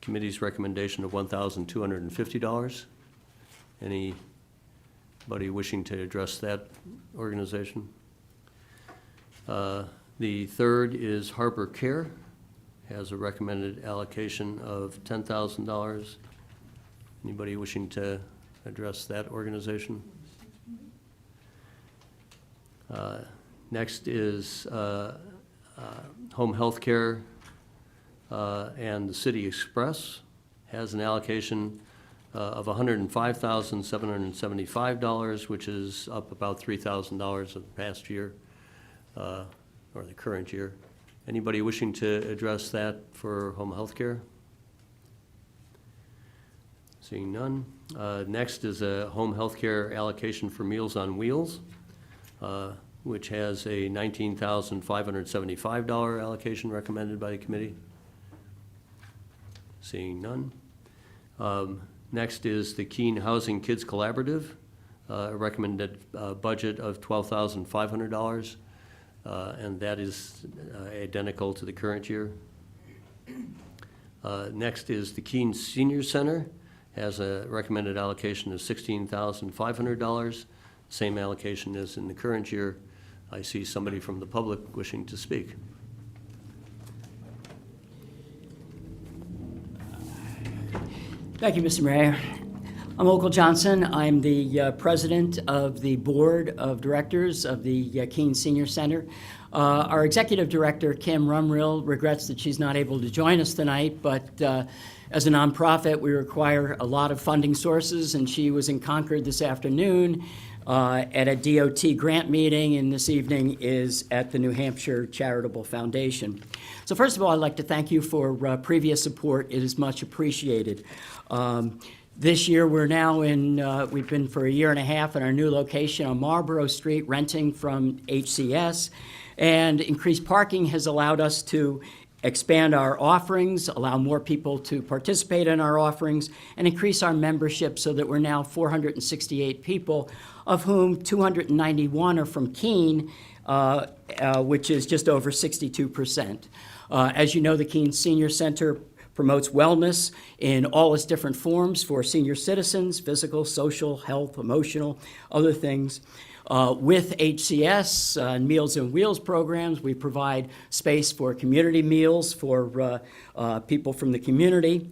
committee's recommendation of $1,250. Anybody wishing to address that organization? The third is Harbor Care, has a recommended allocation of $10,000. Anybody wishing to address that organization? Next is Home Health Care, and the City Express has an allocation of $105,775, which is up about $3,000 of the past year, or the current year. Anybody wishing to address that for home health care? Seeing none. Next is a home health care allocation for Meals on Wheels, which has a $19,575 allocation recommended by the committee. Seeing none. Next is the Keene Housing Kids Collaborative, a recommended budget of $12,500, and that is identical to the current year. Next is the Keene Senior Center, has a recommended allocation of $16,500, same allocation as in the current year. I see somebody from the public wishing to speak. Thank you, Mr. Mayor. I'm Okal Johnson. I'm the president of the board of directors of the Keene Senior Center. Our executive director, Kim Rumrill, regrets that she's not able to join us tonight, but as a nonprofit, we require a lot of funding sources, and she was in Concord this afternoon at a DOT grant meeting, and this evening is at the New Hampshire Charitable Foundation. So first of all, I'd like to thank you for previous support. It is much appreciated. This year, we're now we've been for a year and a half in our new location on Marlborough Street, renting from HCS, and increased parking has allowed us to expand our offerings, allow more people to participate in our offerings, and increase our membership so that we're now 468 people, of whom 291 are from Keene, which is just over 62%. As you know, the Keene Senior Center promotes wellness in all its different forms for senior citizens, physical, social, health, emotional, other things. With HCS and Meals on Wheels programs, we provide space for community meals for people from the community.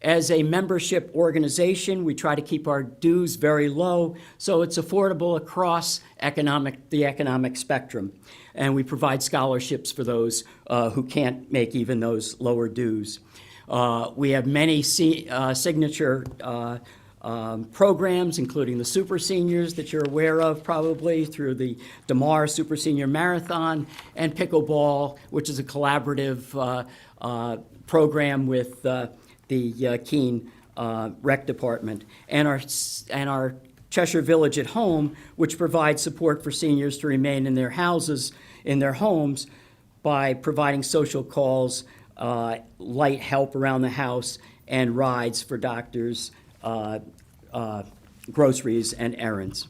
As a membership organization, we try to keep our dues very low, so it's affordable across the economic spectrum. And we provide scholarships for those who can't make even those lower dues. We have many signature programs, including the Super Seniors that you're aware of probably through the DeMar Super Senior Marathon, and Pickleball, which is a collaborative program with the Keene Rec Department, and our Cheshire Village at Home, which provides support for seniors to remain in their houses, in their homes, by providing social calls, light help around the house, and rides for doctors, groceries, and errands.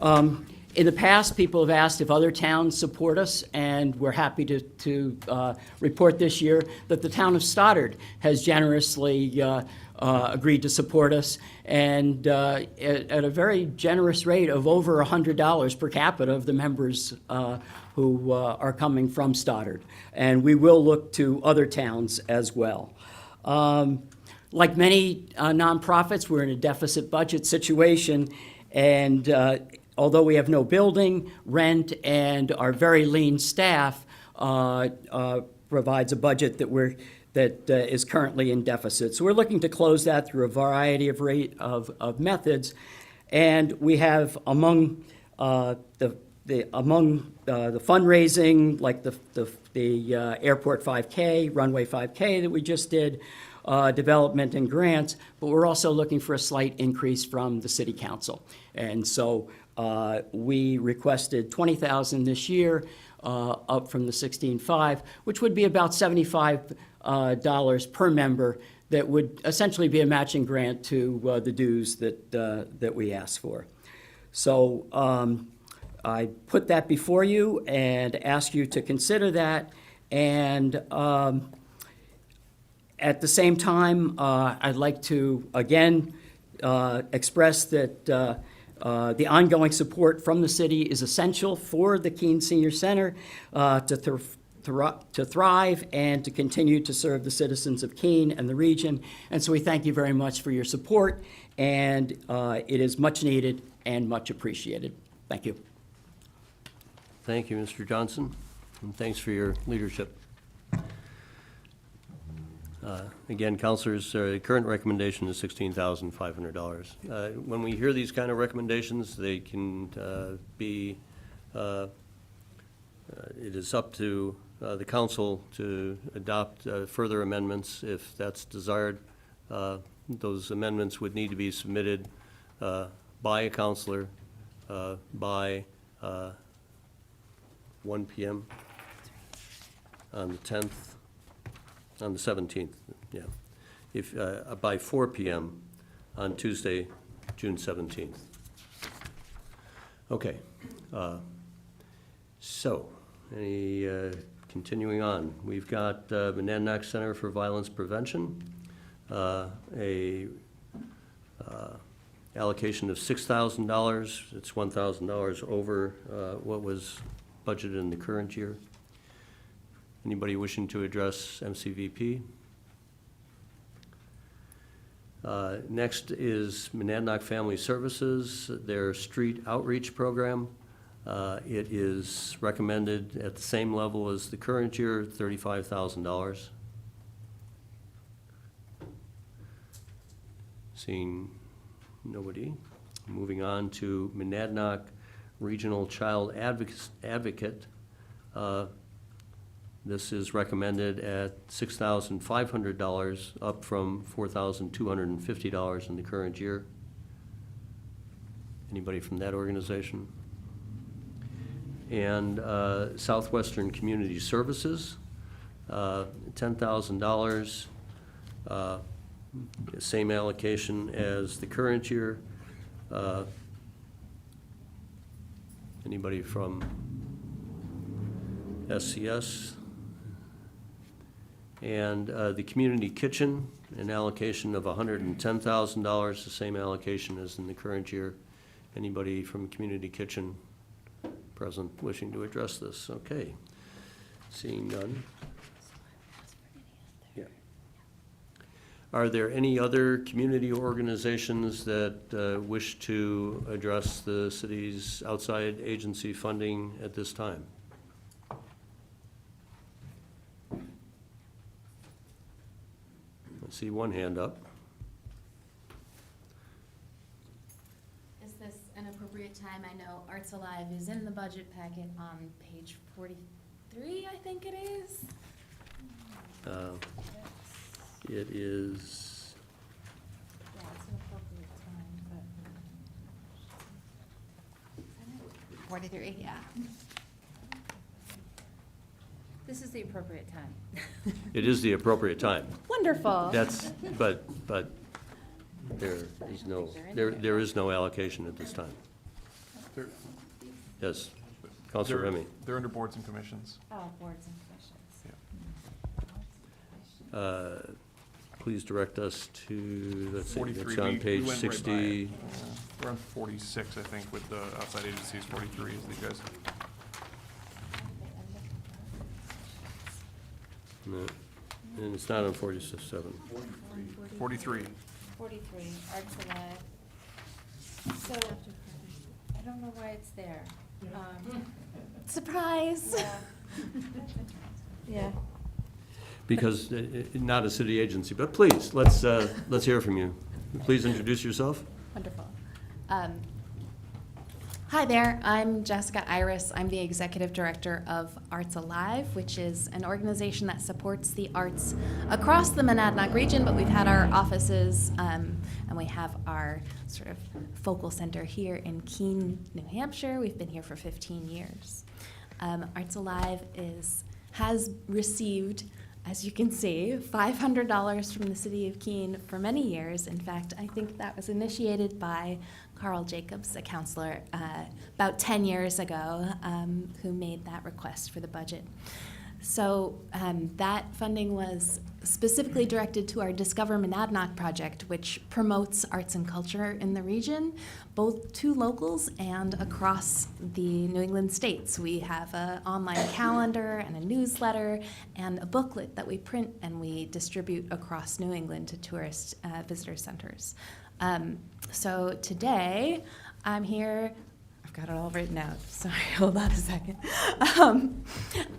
In the past, people have asked if other towns support us, and we're happy to report this year that the town of Stoddard has generously agreed to support us, and at a very generous rate of over $100 per capita of the members who are coming from Stoddard. And we will look to other towns as well. Like many nonprofits, we're in a deficit budget situation, and although we have no building, rent, and our very lean staff provides a budget that is currently in deficit. So we're looking to close that through a variety of methods, and we have among the fundraising, like the Airport 5K, Runway 5K that we just did, development and grants, but we're also looking for a slight increase from the City Council. And so we requested $20,000 this year, up from the $16,500, which would be about $75 per member. That would essentially be a matching grant to the dues that we asked for. So I put that before you and ask you to consider that. And at the same time, I'd like to again express that the ongoing support from the city is essential for the Keene Senior Center to thrive and to continue to serve the citizens of Keene and the region. And so we thank you very much for your support, and it is much needed and much appreciated. Thank you. Thank you, Mr. Johnson, and thanks for your leadership. Again, councilors, current recommendation is $16,500. When we hear these kind of recommendations, they can be, it is up to the council to adopt further amendments if that's desired. Those amendments would need to be submitted by a councilor by 1 p.m. on the 10th. On the 17th, yeah. If by 4 p.m. on Tuesday, June 17th. Okay. So, continuing on, we've got Monadnock Center for Violence Prevention, a allocation of $6,000. It's $1,000 over what was budgeted in the current year. Anybody wishing to address MCVP? Next is Monadnock Family Services, their street outreach program. It is recommended at the same level as the current year, $35,000. Seeing nobody. Moving on to Monadnock Regional Child Advocate. This is recommended at $6,500, up from $4,250 in the current year. Anybody from that organization? And Southwestern Community Services, $10,000, same allocation as the current year. Anybody from SCS? And the Community Kitchen, an allocation of $110,000, the same allocation as in the current year. Anybody from Community Kitchen present wishing to address this? Okay. Seeing none. Yeah. Are there any other community organizations that wish to address the city's outside agency funding at this time? I see one hand up. Is this an appropriate time? I know Arts Alive is in the budget packet on page 43, I think it is. It is, Yeah, it's an appropriate time, but. 43, yeah. This is the appropriate time. it is the appropriate time. Wonderful. That's, but there is no, there is no allocation at this time. They're- Yes, Counselor they're- Remy. They're under boards and commissions. Oh, boards and commissions. Please direct us to, let's see, 43, it's on we page went right by 60. it. We're on 46, I think, with the outside agencies, 43 is the guys. No, and it's not on 47. 43. 43, Arts Alive. So, I don't know why it's there. Surprise! Yeah. Because, not a city agency, but please, let's hear from you. Please introduce yourself. Wonderful. Hi there, I'm Jessica Iris. I'm the Executive Director of Arts Alive, which is an organization that supports the arts across the Monadnock region, but we've had our offices and we have our sort of focal center here in Keene, New Hampshire. We've been here for 15 years. Arts Alive has received, as you can see, $500 from the city of Keene for many years. In fact, I think that was initiated by Carl Jacobs, a counselor, about 10 years ago, who made that request for the budget. So that funding was specifically directed to our Discover Monadnock project, which promotes arts and culture in the region, both to locals and across the New England states. We have an online calendar and a newsletter and a booklet that we print and we distribute across New England to tourist visitor centers. So today, I'm here. I've got it all written out. Sorry, hold on a second.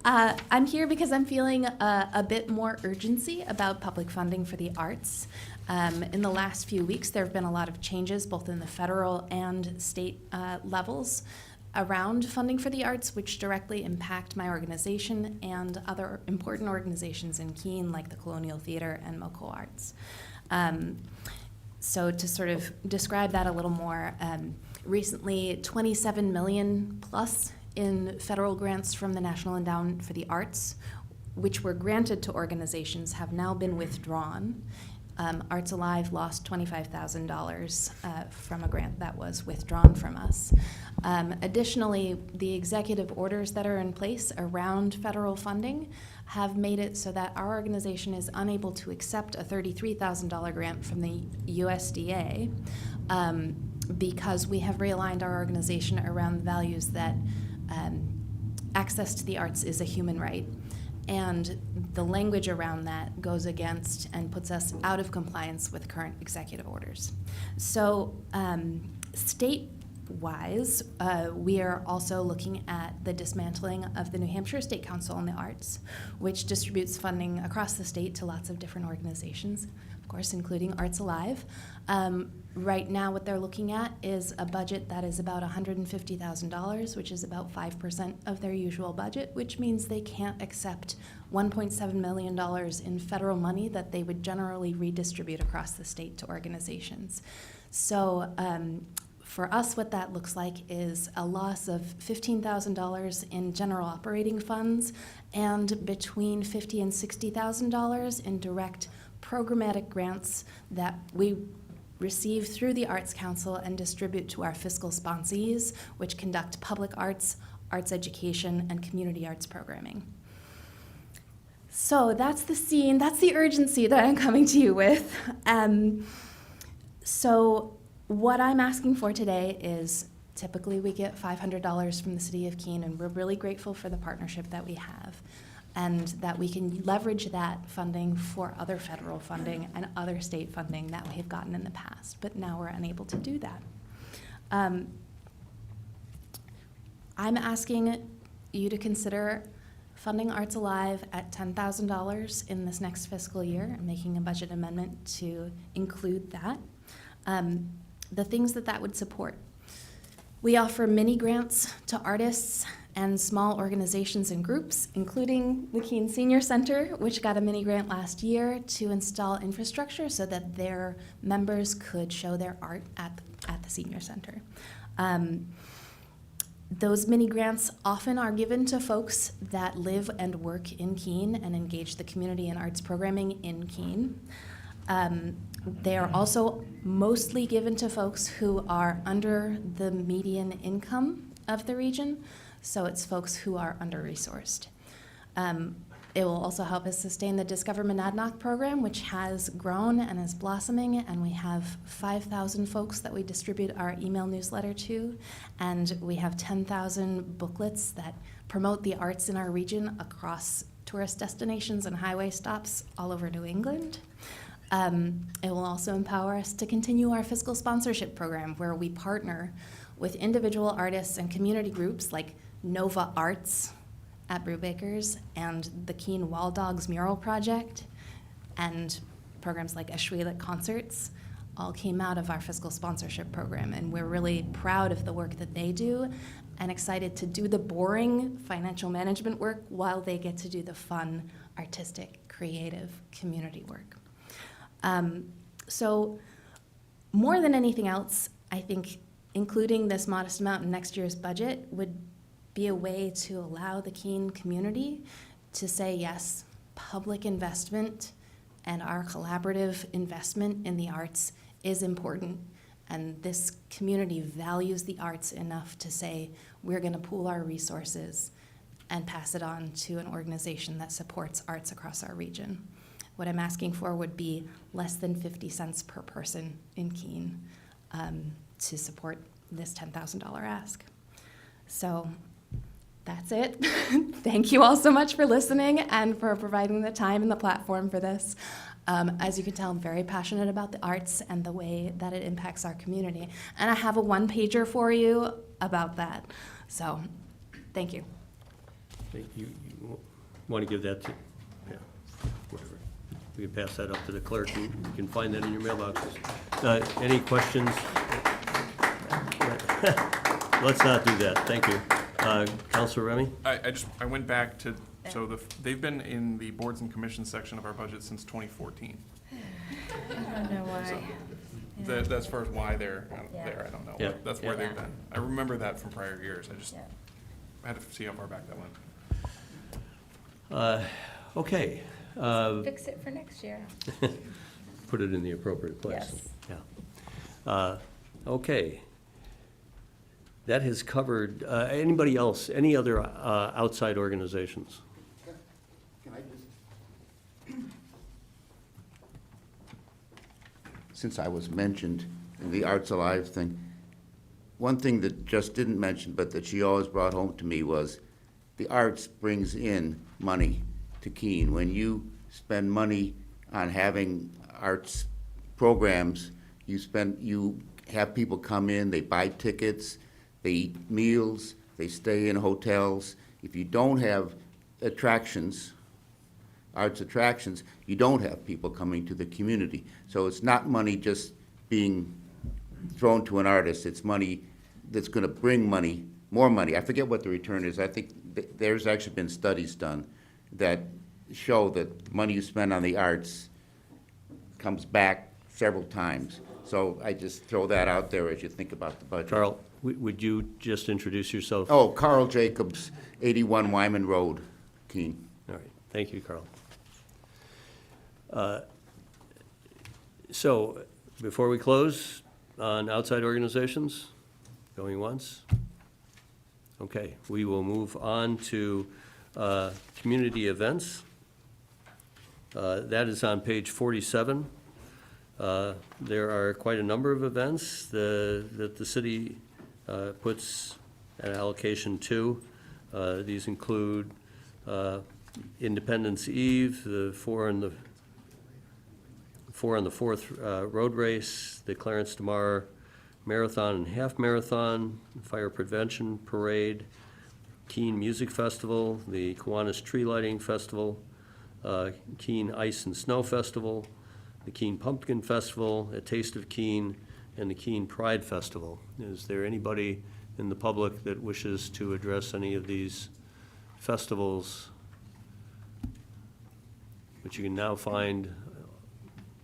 I'm here because I'm feeling a bit more urgency about public funding for the arts. In the last few weeks, there have been a lot of changes, both in the federal and state levels, around funding for the arts, which directly impact my organization and other important organizations in Keene, like the Colonial Theater and MoCo Arts. So to sort of describe that a little more, recently 27 million plus in federal grants from the National Endowment for the Arts, which were granted to organizations, have now been withdrawn. Arts Alive lost $25,000 from a grant that was withdrawn from us. Additionally, the executive orders that are in place around federal funding have made it so that our organization is unable to accept a $33,000 grant from the USDA because we have realigned our organization around the values that access to the arts is a human right, And the language around that goes against and puts us out of compliance with current executive orders. So state-wise, we are also looking at the dismantling of the New Hampshire State Council on the Arts, which distributes funding across the state to lots of different organizations, of course, including Arts Alive. Right now, what they're looking at is a budget that is about $150,000, which is about 5% of their usual budget, which means they can't accept $1.7 million in federal money that they would generally redistribute across the state to organizations. So for us, what that looks like is a loss of $15,000 in general operating funds and between $50,000 and $60,000 in direct programmatic grants that we receive through the Arts Council and distribute to our fiscal sponsees, which conduct public arts, arts education, and community arts programming. So that's the scene, that's the urgency that I'm coming to you with. So what I'm asking for today is, typically we get $500 from the City of Keene, and we're really grateful for the partnership that we have, and that we can leverage that funding for other federal funding and other state funding that we have gotten in the past, but now we're unable to do that. I'm asking you to consider funding Arts Alive at $10,000 in this next fiscal year and making a budget amendment to include that. The things that would support. We offer mini grants to artists and small organizations and groups, including the Keene Senior Center, which got a mini grant last year to install infrastructure so that their members could show their art at the Senior Center. Those mini grants often are given to folks that live and work in Keene and engage the community in arts programming in Keene. They are also mostly given to folks who are under the median income of the region, so it's folks who are under-resourced. It will also help us sustain the Discover Monadnock program, which has grown and is blossoming, and we have 5,000 folks that we distribute our email newsletter to, and we have 10,000 booklets that promote the arts in our region across tourist destinations and highway stops all over New England. It will also empower us to continue our fiscal sponsorship program, where we partner with individual artists and community groups like Nova Arts at Brewbakers and the Keene Wall Dogs Mural Project, and programs like Ashwila Concerts all came out of our fiscal sponsorship program, and we're really proud of the work that they do and excited to do the boring financial management work while they get to do the fun, artistic, creative community work. So more than anything else, I think including this modest amount in next year's budget would be a way to allow the Keene community to say, yes, public investment and our collaborative investment in the arts is important, and this community values the arts enough to say, we're gonna pool our resources and pass it on to an organization that supports arts across our region. What I'm asking for would be less than 50 cents per person in Keene to support this $10,000 ask. So that's it. Thank you all so much for listening and for providing the time and the platform for this. As you can tell, I'm very passionate about the arts and the way that it impacts our community. And I have a one-pager for you about that. So, thank you. You want to give that to, yeah, whatever. We can pass that up to the clerk, and you can find that in your mailboxes. Any questions? Let's not do that. Thank you. Councilor Remy? I went back to, so they've been in the boards and commissions section of our budget since 2014. I don't know why. That, as far as why they're there, I don't know. Yeah. That's where Yeah. they've been. I remember that from prior years. I had to see how far back that went. Okay. Fix it for next year. Put it in the appropriate place. Yes. Yeah. Okay. That has covered, anybody else, any other outside organizations? Can I just, since I was mentioned in the Arts Alive thing, one thing that just didn't mention, but that she always brought home to me was the arts brings in money to Keene. When you spend money on having arts programs, you have people come in, they buy tickets, they eat meals, they stay in hotels. If you don't have attractions, arts attractions, you don't have people coming to the community. So it's not money just being thrown to an artist, it's money that's gonna bring money, more money. I forget what the return is. I think there's actually been studies done that show that money you spend on the arts comes back several times. So I just throw that out there as you think about the budget. Carl, would you just introduce yourself? Oh, Carl Jacobs, 81 Wyman Road, Keene. All right, thank you, Carl. So, before we close, on outside organizations, going once? Okay, we will move on to community events. That is on page 47. There are quite a number of events that the city puts an allocation to. These include Independence Eve, the 4 on the 4th road race, the Clarence DeMar Marathon and Half Marathon, Fire Prevention Parade, Keene Music Festival, the Kiwanis Tree Lighting Festival, Keene Ice and Snow Festival, the Keene Pumpkin Festival, A Taste of Keene, and the Keene Pride Festival. Is there anybody in the public that wishes to address any of these festivals, which you can now find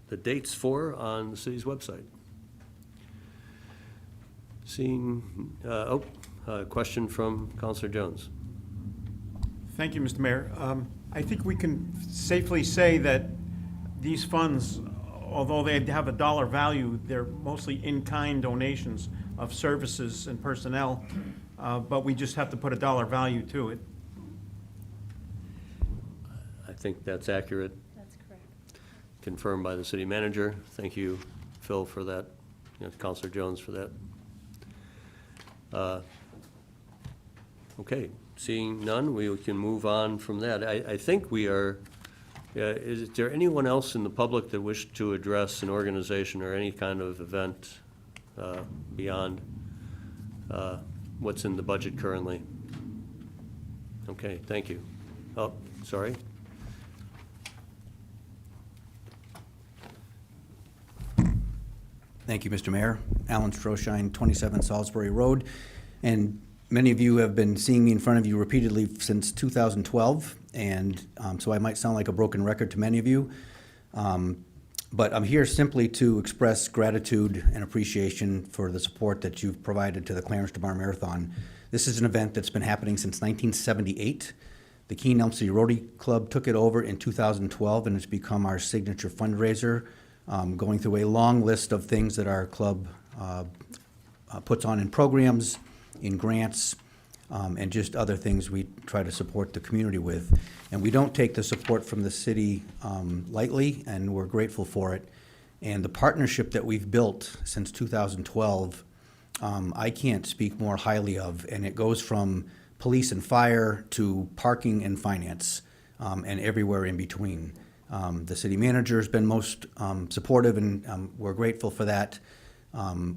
the dates for on the city's website? Seeing, question from Councilor Jones. Thank you, Mr. Mayor. I think we can safely say that these funds, although they have a dollar value, they're mostly in-kind donations of services and personnel, but we just have to put a dollar value to it. I think that's accurate. That's correct. Confirmed by the city manager. Thank you, Phil, for that, Councilor Jones for that. Okay, seeing none, we can move on from that. I think we are, is there anyone else in the public that wished to address an organization or any kind of event beyond what's in the budget currently? Okay, thank you. Oh, sorry. Thank you, Mr. Mayor. Alan Stroshine, 27 Salisbury Road. And many of you have been seeing me in front of you repeatedly since 2012, and so I might sound like a broken record to many of you. But I'm here simply to express gratitude and appreciation for the support that you've provided to the Clarence DeMar Marathon. This is an event that's been happening since 1978. The Keene Elm City Rotary Club took it over in 2012, and it's become our signature fundraiser, going through a long list of things that our club puts on in programs, in grants, and just other things we try to support the community with. And we don't take the support from the city lightly, and we're grateful for it. And the partnership that we've built since 2012, I can't speak more highly of, and it goes from police and fire to parking and finance, and everywhere in between. The city manager has been most supportive, and we're grateful for that.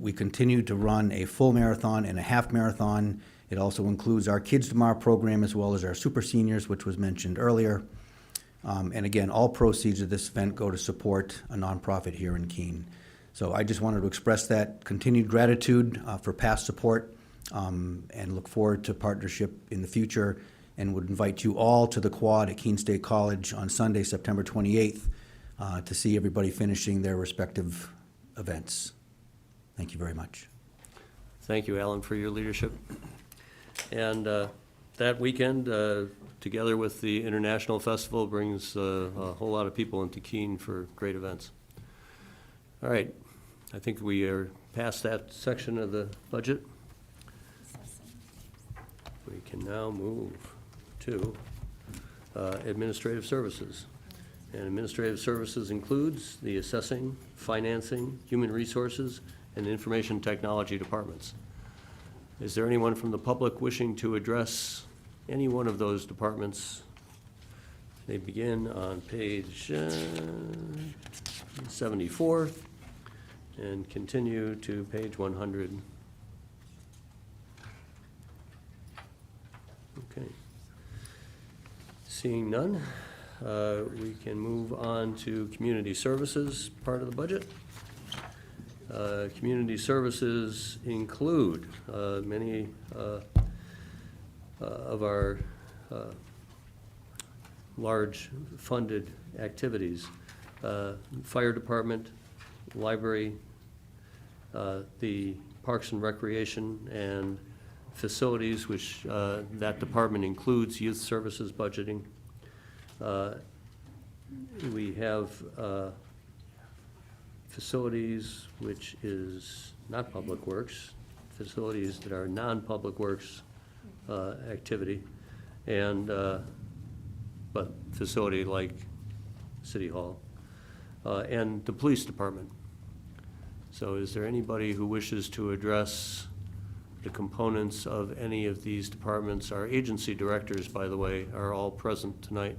We continue to run a full marathon and a half marathon. It also includes our Kids Tomorrow program as well as our Super Seniors, which was mentioned earlier. And again, all proceeds of this event go to support a nonprofit here in Keene. So I just wanted to express that continued gratitude for past support, and look forward to partnership in the future, and would invite you all to the quad at Keene State College on Sunday, September 28th, to see everybody finishing their respective events. Thank you very much. Thank you, Alan, for your leadership. And that weekend, together with the International Festival, brings a whole lot of people into Keene for great events. All right, I think we are past that section of the budget. We can now move to administrative services. And administrative services includes the assessing, financing, human resources, and information technology departments. Is there anyone from the public wishing to address any one of those departments They begin on page 74 and continue to page 100. Okay. Seeing none, we can move on to community services, part of the budget. Community services include many of our large funded activities. Fire department, library, the Parks and Recreation, and facilities, which that department includes youth services budgeting. We have facilities, which is not public works, facilities that are non-public works activity, and but facility like City Hall, and the police department. So is there anybody who wishes to address the components of any of these departments? Our agency directors, by the way, are all present tonight.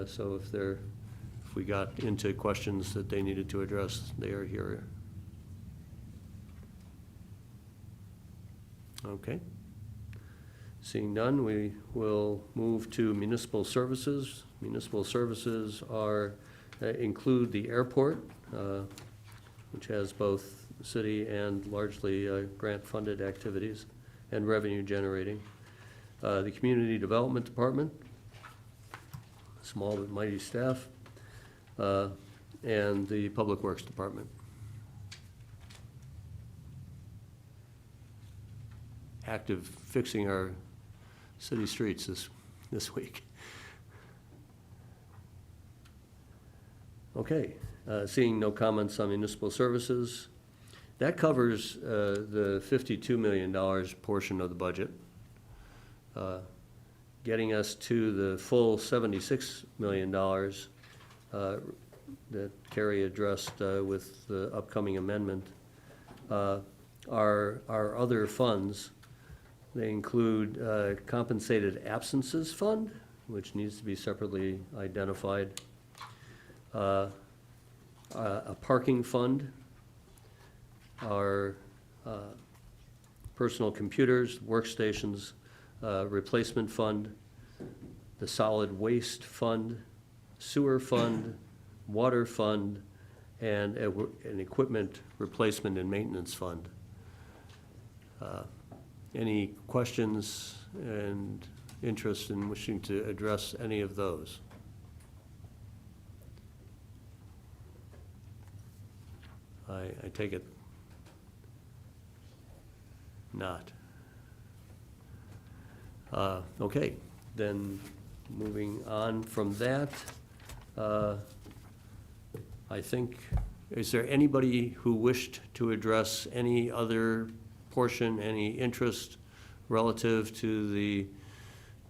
So if we got into questions that they needed to address, they are here. Okay. Seeing none, we will move to municipal services. Municipal services include the airport, which has both city and largely grant-funded activities and revenue generating. The Community Development Department, small but mighty staff, and the Public Works Department. Active fixing our city streets this week. Okay, seeing no comments on municipal services, that covers the $52 million portion of the budget, getting us to the full $76 million that Carrie addressed with the upcoming amendment. Our other funds, they include compensated absences fund, which needs to be separately identified, a parking fund, our personal computers, workstations, replacement fund, the solid waste fund, sewer fund, water fund, and an equipment replacement and maintenance fund. Any questions and interest in wishing to address any of those? I take it not. Okay, then moving on from that, I think, is there anybody who wished to address any other portion, any interest relative to the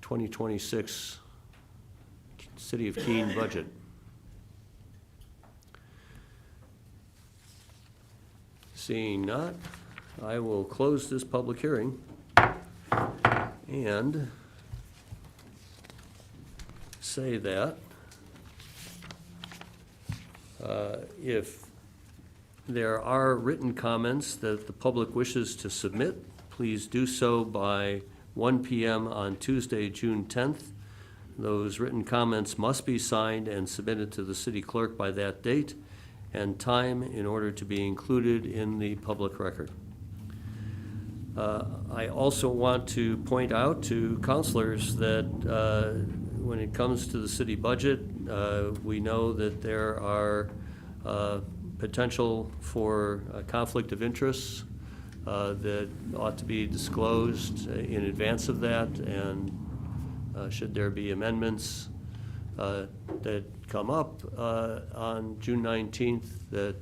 2026 City of Keene budget? Seeing not, I will close this public hearing and say that if there are written comments that the public wishes to submit, please do so by 1 p.m. on Tuesday, June 10th. Those written comments must be signed and submitted to the city clerk by that date and time in order to be included in the public record. I also want to point out to counselors that when it comes to the city budget, we know that there are potential for conflict of interests that ought to be disclosed in advance of that, and should there be amendments that come up on June 19th, that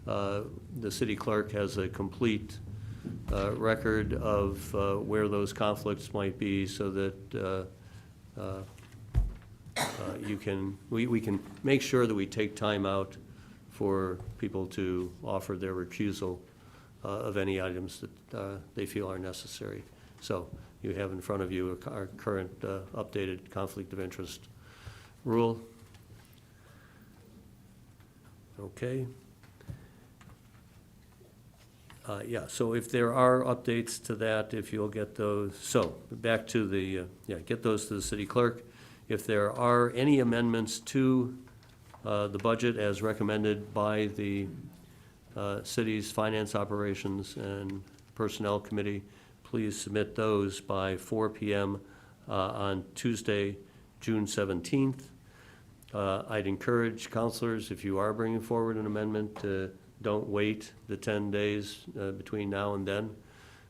the city clerk has a complete record of where those conflicts might be, so that we can make sure that we take time out for people to offer their recusal of any items that they feel are necessary. So you have in front of you our current updated conflict of interest rule? Okay. Yeah, so if there are updates to that, if you'll get those, so, back to the, get those to the city clerk. If there are any amendments to the budget as recommended by the city's Finance Operations and Personnel Committee, please submit those by 4 PM on Tuesday, June 17th. I'd encourage counselors, if you are bringing forward an amendment, to don't wait the 10 days between now and then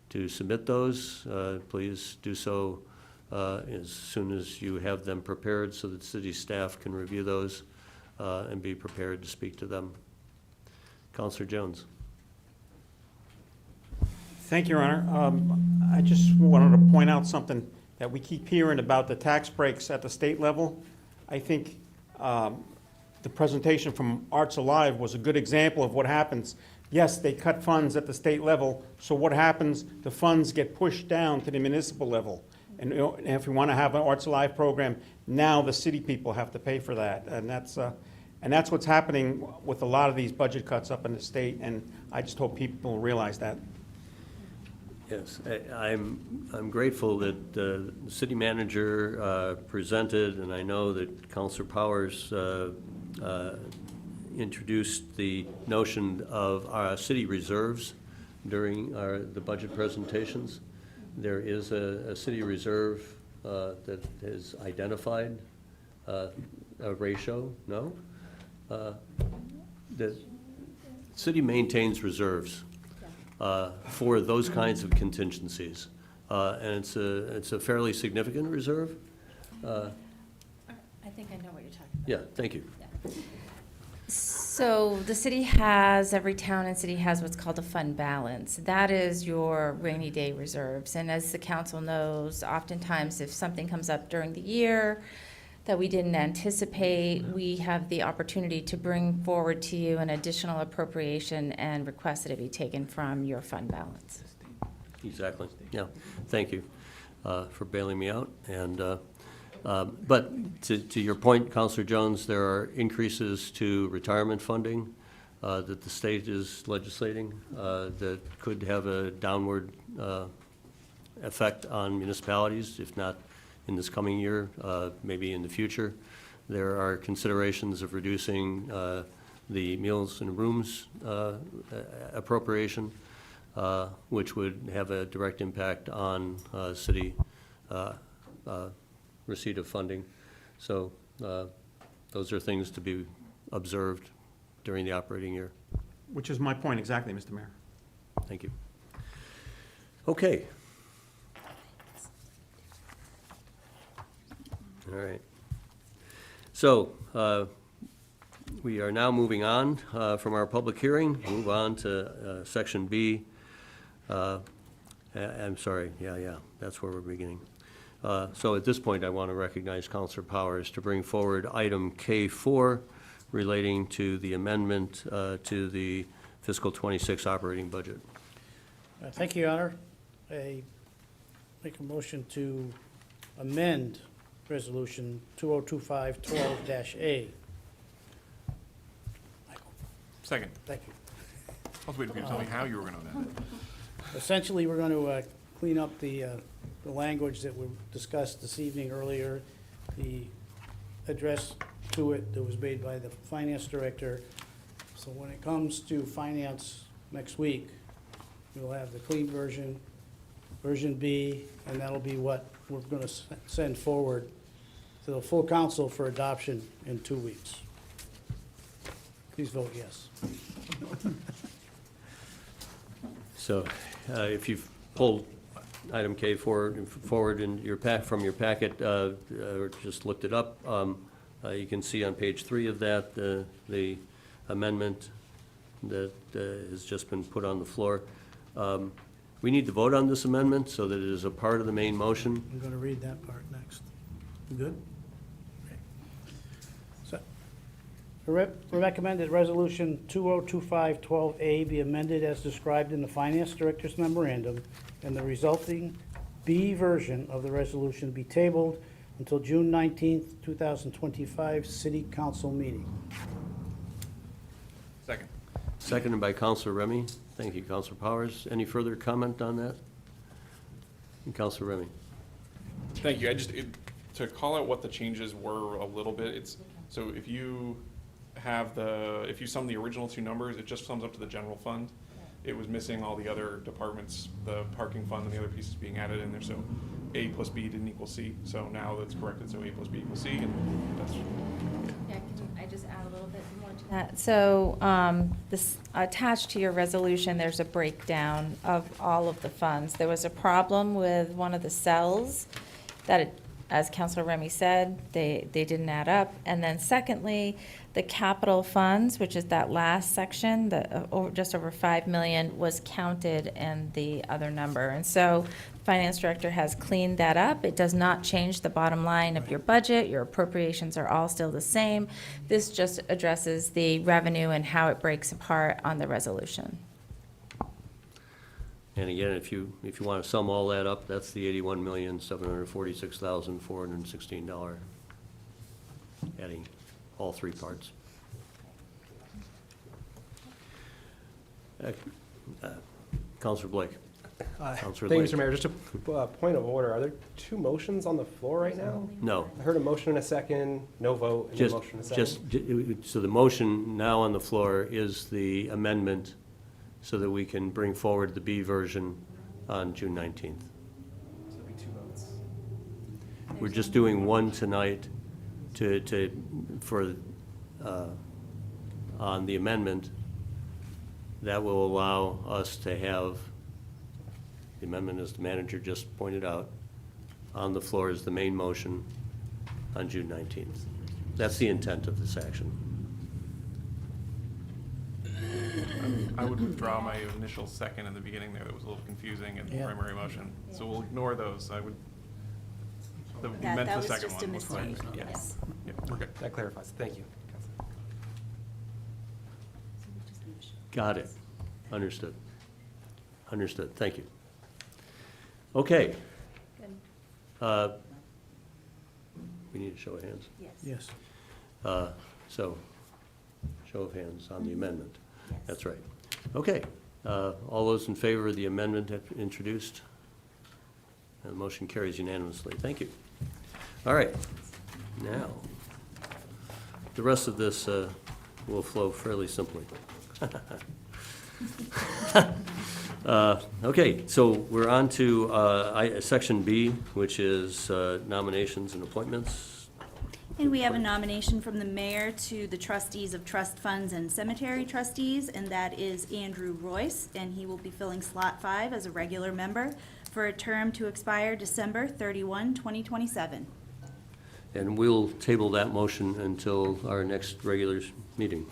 to submit those. Please do so as soon as you have them prepared so that city staff can review those and be prepared to speak to them. Counselor Jones. Thank you, Your Honor. I just wanted to point out something that we keep hearing about the tax breaks at the state level. I think the presentation from Arts Alive was a good example of what happens. Yes, they cut funds at the state level, so what happens? The funds get pushed down to the municipal level. And if we want to have an Arts Alive program, now the city people have to pay for that. And that's what's happening with a lot of these budget cuts up in the state, and I just hope people realize that. Yes, I'm grateful that the city manager presented, and I know that Councilor Powers introduced the notion of our city reserves during the budget presentations. There is a city reserve that is identified, a ratio, no? The city maintains reserves for those kinds of contingencies. And it's a fairly significant reserve. I think I know what you're talking about. Yeah, thank you. So the city has, every town and city has what's called a fund balance. That is your rainy day reserves. And as the council knows, oftentimes if something comes up during the year that we didn't anticipate, we have the opportunity to bring forward to you an additional appropriation and request that it be taken from your fund balance. Exactly, yeah. Thank you for bailing me out. And but to your point, Councilor Jones, there are increases to retirement funding that the state is legislating that could have a downward effect on municipalities, if not in this coming year, maybe in the future. There are considerations of reducing the meals and rooms appropriation, which would have a direct impact on city receipt of funding. So those are things to be observed during the operating year. Which is my point exactly, Mr. Mayor. Thank you. Okay. All right. So we are now moving on from our public hearing, move on to section B. I'm sorry, yeah, that's where we're beginning. So at this point, I want to recognize Councilor Powers to bring forward item K4 relating to the amendment to the fiscal 26 operating budget. Thank you, Your Honor. I make a motion to amend Resolution 2025-12-A. Second. Thank you. I was waiting for you to tell me how you were going to amend it. Essentially, we're going to clean up the language that we discussed this evening earlier, the address to it that was made by the finance director. So when it comes to finance next week, we'll have the clean version, version B, and that'll be what we're going to send forward to the full council for adoption in 2 weeks. Please vote yes. So if you've pulled item K forward in your from your packet, or just looked it up, you can see on page 3 of that the amendment that has just been put on the floor. We need to vote on this amendment so that it is a part of the main motion. I'm going to read that part next. You good? Okay. So, we recommend that Resolution 2025-12A be amended as described in the Finance Director's memorandum, and the resulting B version of the resolution be tabled until June 19th, 2025 City Council meeting. Second. Seconded by Counselor Remy. Thank you, Counselor Powers. Any further comment on that? Counselor Remy. Thank you. To call out what the changes were a little bit, so if you sum the original two numbers, it just sums up to the general fund. It was missing all the other departments, the parking fund and the other pieces being added in there, so A plus B didn't equal C. So now that's corrected, so A plus B equals C, and that's. Yeah, can I just add a little bit more to that? So, this, attached to your resolution, there's a breakdown of all of the funds. There was a problem with one of the cells that, as Councilor Remy said, they didn't add up. And then secondly, the capital funds, which is that last section, just over 5 million, was counted in the other number. And so the finance director has cleaned that up. It does not change the bottom line of your budget. Your appropriations are all still the same. This just addresses the revenue and how it breaks apart on the resolution. And again, if you want to sum all that up, that's the $81,746,416, adding all three parts. Counselor Blake. Counselor Thank you, Lake. Mr. Mayor. Just a point of order. Are there two motions on the floor right now? No. I heard a motion and a second, no vote, and a motion and a second. So the motion now on the floor is the amendment so that we can bring forward the B version on June 19th. So there'll be two votes. We're just doing one tonight on the amendment. That will allow us to have, the amendment, as the manager just pointed out, on the floor is the main motion on June 19th. That's the intent of this action. I would withdraw my initial second in the beginning there. That was a little confusing in the primary motion. So we'll ignore those. I would, That the was second just a one was fine. mistake, yes. Yeah, we're good. That clarifies. Thank you. Got it. Understood. Understood. Thank you. Okay. We need a show of hands. Yes. So, show of hands on the amendment. That's right. Okay. All those in favor of the amendment introduced? And the motion carries unanimously. Thank you. All right. Now, the rest of this will flow fairly simply. Okay, so we're on to Section B, which is nominations and appointments. And we have a nomination from the mayor to the trustees of trust funds and cemetery trustees, and that is Andrew Royce, and he will be filling slot 5 as a regular member for a term to expire December 31, 2027. And we'll table that motion until our next regular meeting.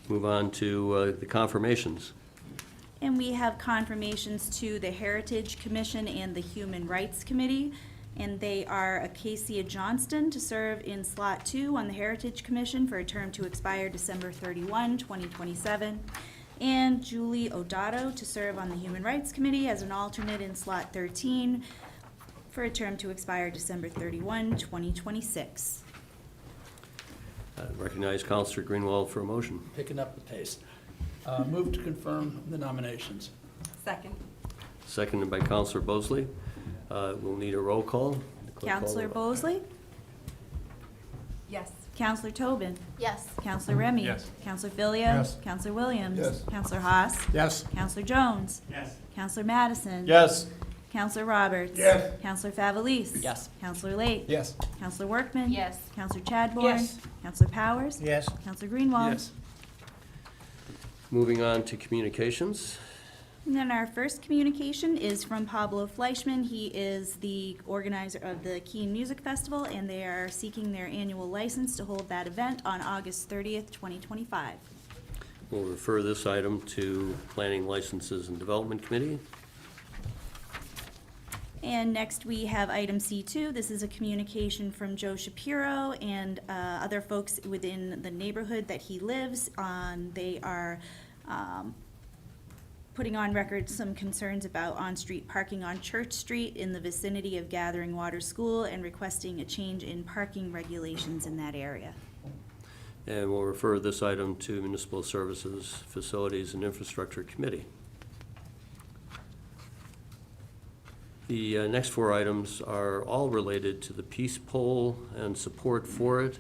Move on to the confirmations. And we have confirmations to the Heritage Commission and the Human Rights Committee. And they are Acacia Johnston to serve in slot 2 on the Heritage Commission for a term to expire December 31, 2027. And Julie Odato to serve on the Human Rights Committee as an alternate in slot 13 for a term to expire December 31, 2026. Recognize Counselor Greenwald for a motion. Picking up the pace. Move to confirm the nominations. Second. Seconded by Counselor Bosley. We'll need a roll call. Counselor Bosley? Yes. Counselor Tobin? Yes. Counselor Remy? Yes. Counselor Filio? Yes. Counselor Williams? Yes. Counselor Haas? Yes. Counselor Jones? Yes. Counselor Madison? Yes. Counselor Roberts? Yes. Counselor Favelis? Yes. Counselor Lake? Yes. Counselor Workman? Yes. Counselor Chadbourne? Yes. Counselor Powers? Yes. Counselor Greenwald? Moving on to communications. And then our first communication is from Pablo Fleischman. He is the organizer of the Keene Music Festival, and they are seeking their annual license to hold that event on August 30th, 2025. We'll refer this item to Planning, Licenses, and Development Committee. And next, we have item C2. This is a communication from Joe Shapiro and other folks within the neighborhood that he lives on. They are putting on record some concerns about on-street parking on Church Street in the vicinity of Gathering Water School and requesting a change in parking regulations in that area. And we'll refer this item to Municipal Services, Facilities, and Infrastructure Committee. The next 4 items are all related to the Peace Pole and support for it.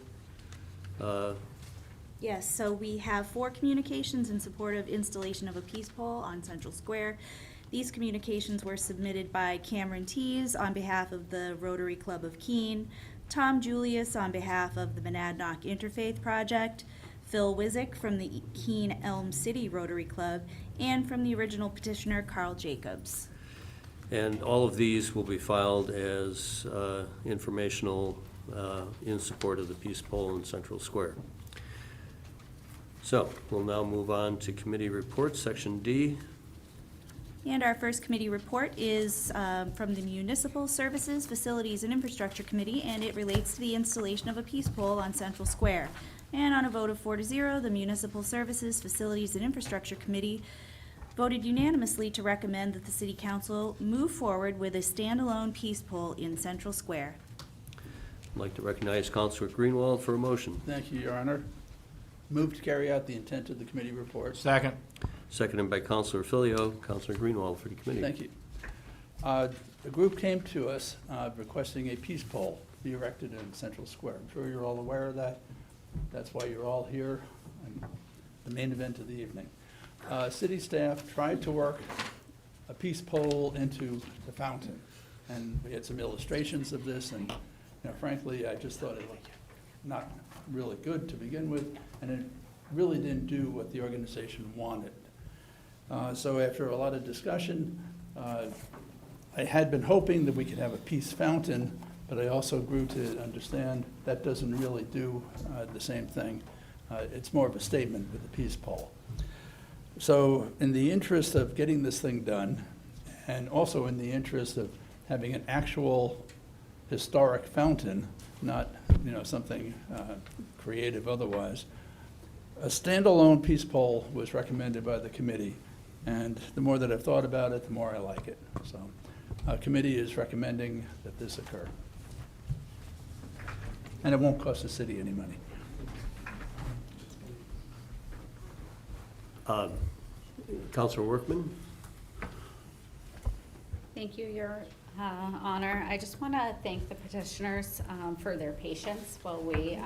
Yes, so we have 4 communications in support of installation of a peace pole on Central Square. These communications were submitted by Cameron Tees on behalf of the Rotary Club of Keene, Tom Julius on behalf of the Monadnock Interfaith Project, Phil Wizik from the Keene Elm City Rotary Club, and from the original petitioner, Carl Jacobs. And all of these will be filed as informational in support of the Peace Pole in Central Square. So we'll now move on to committee reports, Section D. And our first committee report is from the Municipal Services, Facilities, and Infrastructure Committee, and it relates to the installation of a peace pole on Central Square. And on a vote of 4-0, the Municipal Services, Facilities, and Infrastructure Committee voted unanimously to recommend that the City Council move forward with a standalone peace pole in Central Square. I'd like to recognize Councilor Greenwald for a motion. Thank you, Your Honor. Move to carry out the intent of the committee report. Second. Seconded by Councilor Filio. Councilor Greenwald for the committee. Thank you. The group came to us requesting a peace pole be erected in Central Square. I'm sure you're all aware of that. That's why you're all here, and the main event of the evening. City staff tried to work a peace pole into the fountain, and we had some illustrations of this, and frankly, I just thought it looked not really good to begin with, and it really didn't do what the organization wanted. So after a lot of discussion, I had been hoping that we could have a peace fountain, but I also grew to understand that doesn't really do the same thing. It's more of a statement with the peace pole. So in the interest of getting this thing done, and also in the interest of having an actual historic fountain, not something creative otherwise, a standalone peace pole was recommended by the committee, and the more that I've thought about it, the more I like it. So our committee is recommending that this occur. And it won't cost the city any money. Councilor Workman? Thank you, Your Honor. I just want to thank the petitioners for their patience while we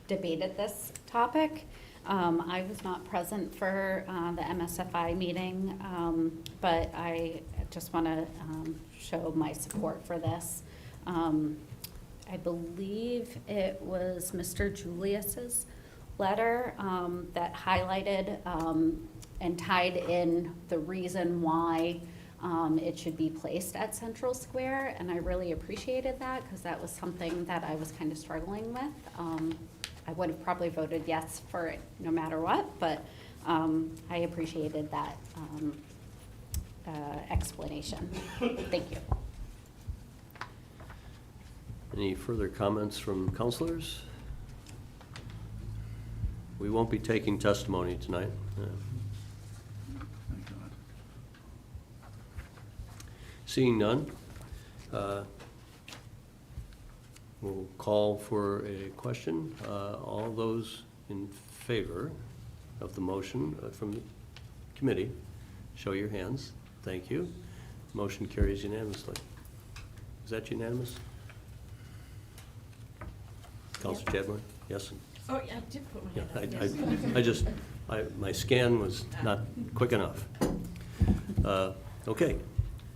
debated this topic. I was not present for the MSFI meeting, but I just want to show my support for this. I believe it was Mr. Julius's letter that highlighted and tied in the reason why it should be placed at Central Square, and I really appreciated that because that was something that I was kind of struggling with. I would have probably voted yes for it no matter what, but I appreciated that explanation. Thank you. Any further comments from councilors? We won't be taking testimony tonight. Seeing none, we'll call for a question. All those in favor of the motion from the committee, show your hands. Thank you. Motion carries unanimously. Is that unanimous? Councilor Chadbourne? Yes? Oh, yeah, I did put my hand Yeah, up. my scan was not quick enough. Okay,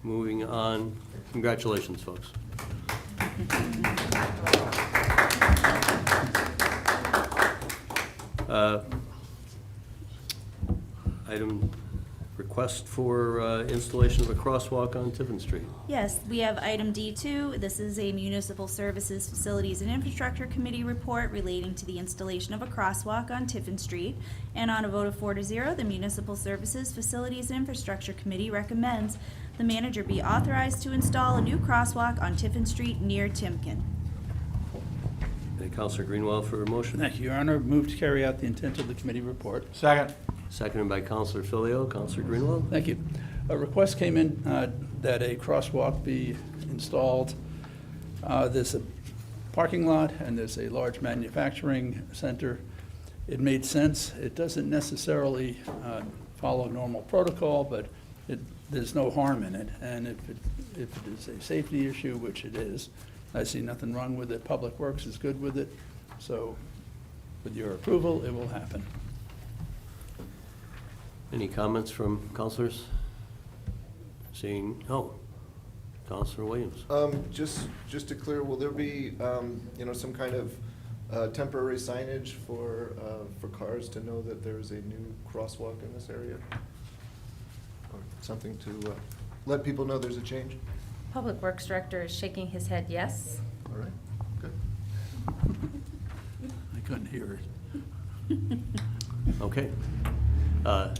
moving on. Congratulations, folks. Item request for installation of a crosswalk on Tiffin Street. Yes, we have item D2. This is a Municipal Services, Facilities, and Infrastructure Committee report relating to the installation of a crosswalk on Tiffin Street. And on a vote of 4-0, the Municipal Services, Facilities, and Infrastructure Committee recommends the manager be authorized to install a new crosswalk on Tiffin Street near Timken. Councilor Greenwald for a motion. Thank you, Your Honor. Move to carry out the intent of the committee report. Second. Seconded by Counselor Filio. Counselor Greenwald? Thank you. A request came in that a crosswalk be installed. There's a parking lot and there's a large manufacturing center. It made sense. It doesn't necessarily follow normal protocol, but there's no harm in it. And if it is a safety issue, which it is, I see nothing wrong with it. Public Works is good with it. So with your approval, it will happen. Any comments from counselors? Seeing, Counselor Williams. Just to clear, will there be, some kind of temporary signage for cars to know that there's a new crosswalk in this area? Or something to let people know there's a change? Public Works Director is shaking his head yes. All right, good. I couldn't hear it. Okay.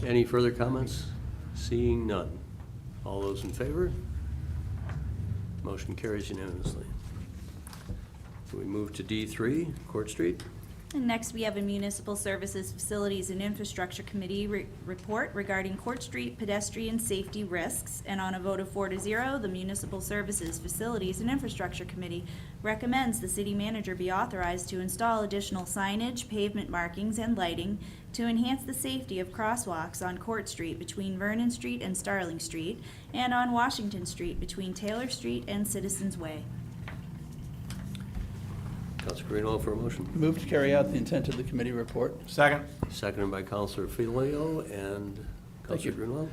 Any further comments? Seeing none. All those in favor? Motion carries unanimously. We move to D3, Court Street. And next, we have a Municipal Services, Facilities, and Infrastructure Committee report regarding Court Street pedestrian safety risks. And on a vote of 4-0, the Municipal Services, Facilities, and Infrastructure Committee recommends the city manager be authorized to install additional signage, pavement markings, and lighting to enhance the safety of crosswalks on Court Street between Vernon Street and Starling Street, and on Washington Street between Taylor Street and Citizens Way. Counselor Greenwald for a motion. Move to carry out the intent of the committee report. Second. Seconded by Counselor Filio and Thank you. Counselor Greenwald.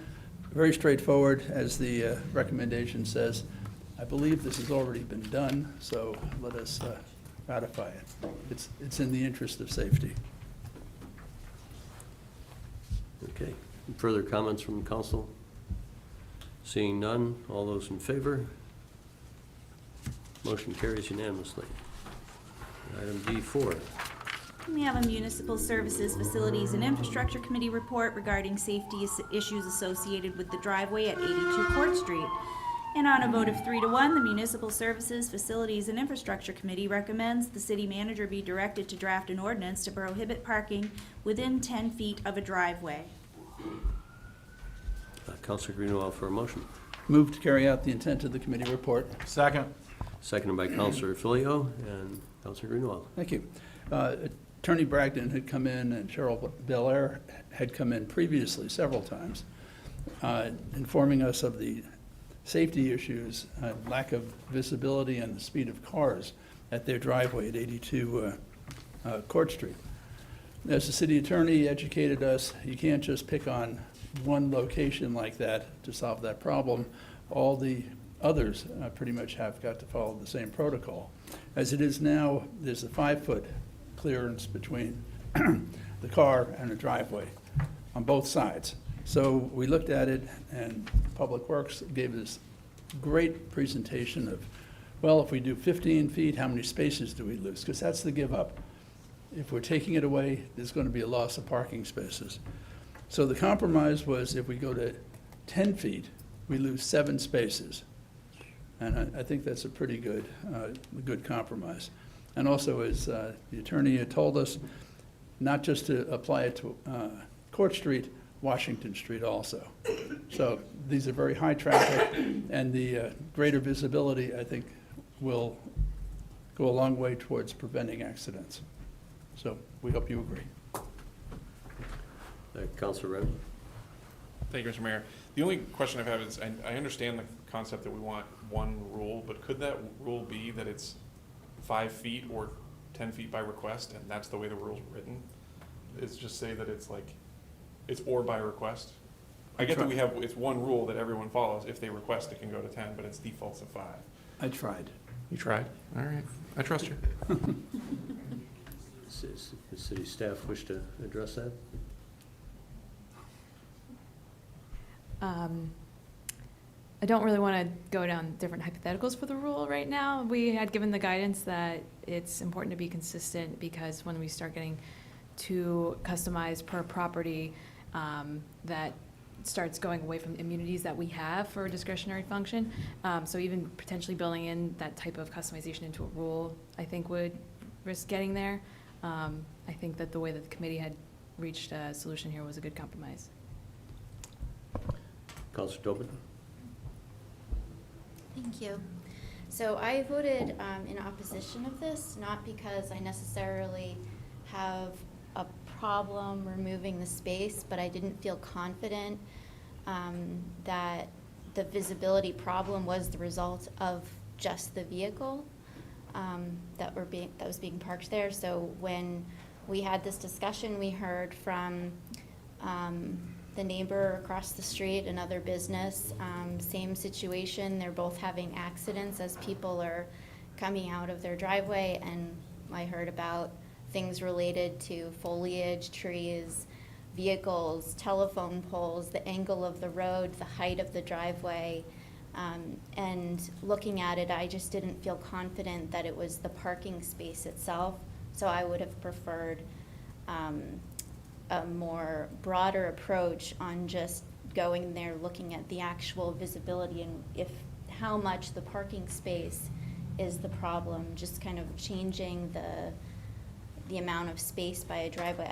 Very straightforward, as the recommendation says. I believe this has already been done, so let us ratify it. It's in the interest of safety. Okay. Further comments from council? Seeing none, all those in favor? Motion carries unanimously. Item D4. We have a Municipal Services, Facilities, and Infrastructure Committee report regarding safety issues associated with the driveway at 82 Court Street. And on a vote of 3-1, the Municipal Services, Facilities, and Infrastructure Committee recommends the city manager be directed to draft an ordinance to prohibit parking within 10 feet of a driveway. Counselor Greenwald for a motion. Move to carry out the intent of the committee report. Second. Seconded by Counselor Filio and Counselor Greenwald. Thank you. Attorney Bragdon had come in and Cheryl Belair had come in previously several times, informing us of the safety issues, lack of visibility and the speed of cars at their driveway at 82 Court Street. As the city attorney educated us, you can't just pick on one location like that to solve that problem. All the others pretty much have got to follow the same protocol. As it is now, there's a 5-foot clearance between the car and the driveway on both sides. So we looked at it, and Public Works gave us great presentation of, well, if we do 15 feet, how many spaces do we lose? Because that's the give up. If we're taking it away, there's going to be a loss of parking spaces. So the compromise was if we go to 10 feet, we lose 7 spaces. And I think that's a pretty good compromise. And also, as the attorney had told us, not just to apply it to Court Street, Washington Street also. So these are very high traffic, and the greater visibility, I think, will go a long way towards preventing accidents. So we hope you agree. Councilor Renner. Thank you, Mr. Mayor. The only question I have is, I understand the concept that we want one rule, but could that rule be that it's 5 feet or 10 feet by request, and that's the way the rule's written? It's just say that it's like, it's or by request? I get that we have, it's one rule that everyone follows. If they request, it can go to 10, but it's defaults of 5. I tried. You tried? All right. I trust you. Does the city staff wish to address that? I don't really want to go down different hypotheticals for the rule right now. We had given the guidance that it's important to be consistent, because when we start getting too customized per property, that starts going away from the immunities that we have for a discretionary function. So even potentially building in that type of customization into a rule, I think would risk getting there. I think that the way that the committee had reached a solution here was a good compromise. Counselor Tobin? Thank you. So I voted in opposition of this, not because I necessarily have a problem removing the space, but I didn't feel confident that the visibility problem was the result of just the vehicle that was being parked there. So when we had this discussion, we heard from the neighbor across the street, another business, same situation. They're both having accidents as people are coming out of their driveway, and I heard about things related to foliage, trees, vehicles, telephone poles, the angle of the road, the height of the driveway. And looking at it, I just didn't feel confident that it was the parking space itself. So I would have preferred a more broader approach on just going there, looking at the actual visibility and how much the parking space is the problem, just kind of changing the amount of space by a driveway.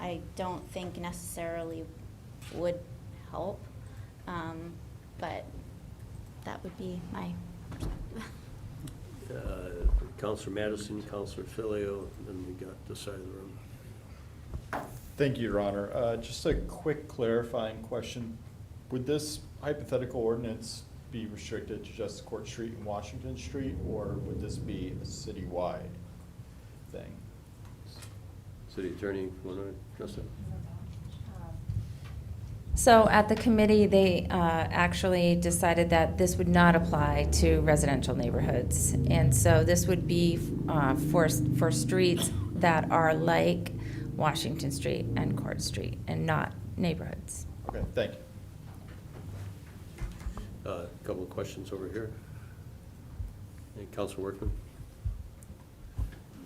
I don't think necessarily would help, but that would be my perspective. Counselor Madison, Counselor Filio, then we got this side of the room. Thank you, Your Honor. Just a quick clarifying question. Would this hypothetical ordinance be restricted to just Court Street and Washington Street, or would this be a citywide thing? City Attorney, want to address it? So at the committee, they actually decided that this would not apply to residential neighborhoods. And so this would be for streets that are like Washington Street and Court Street and not neighborhoods. Okay, thank you. A couple of questions over here. And Counselor Workman?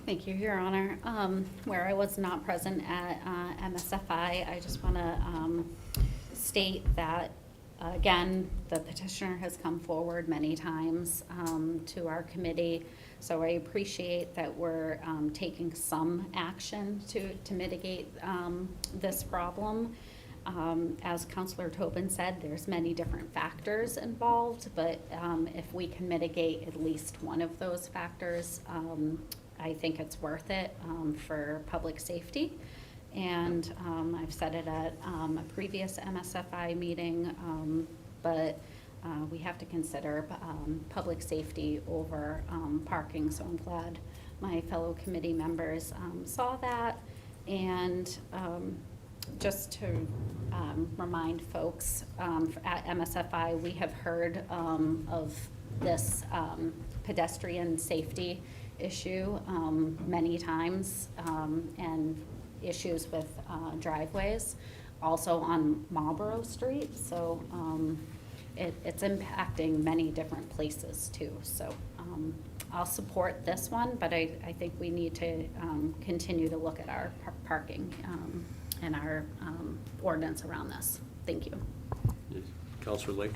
Thank you, Your Honor. Where I was not present at MSFI, I just want to state that, again, the petitioner has come forward many times to our committee. So I appreciate that we're taking some action to mitigate this problem. As Councilor Tobin said, there's many different factors involved, but if we can mitigate at least one of those factors, I think it's worth it for public safety. And I've said it at a previous MSFI meeting, but we have to consider public safety over parking. So I'm glad my fellow committee members saw that. And just to remind folks, at MSFI, we have heard of this pedestrian safety issue many times, and issues with driveways, also on Marlborough Street. So it's impacting many different places too. So I'll support this one, but I think we need to continue to look at our parking and our ordinance around this. Thank you. Yes. Counselor Lake?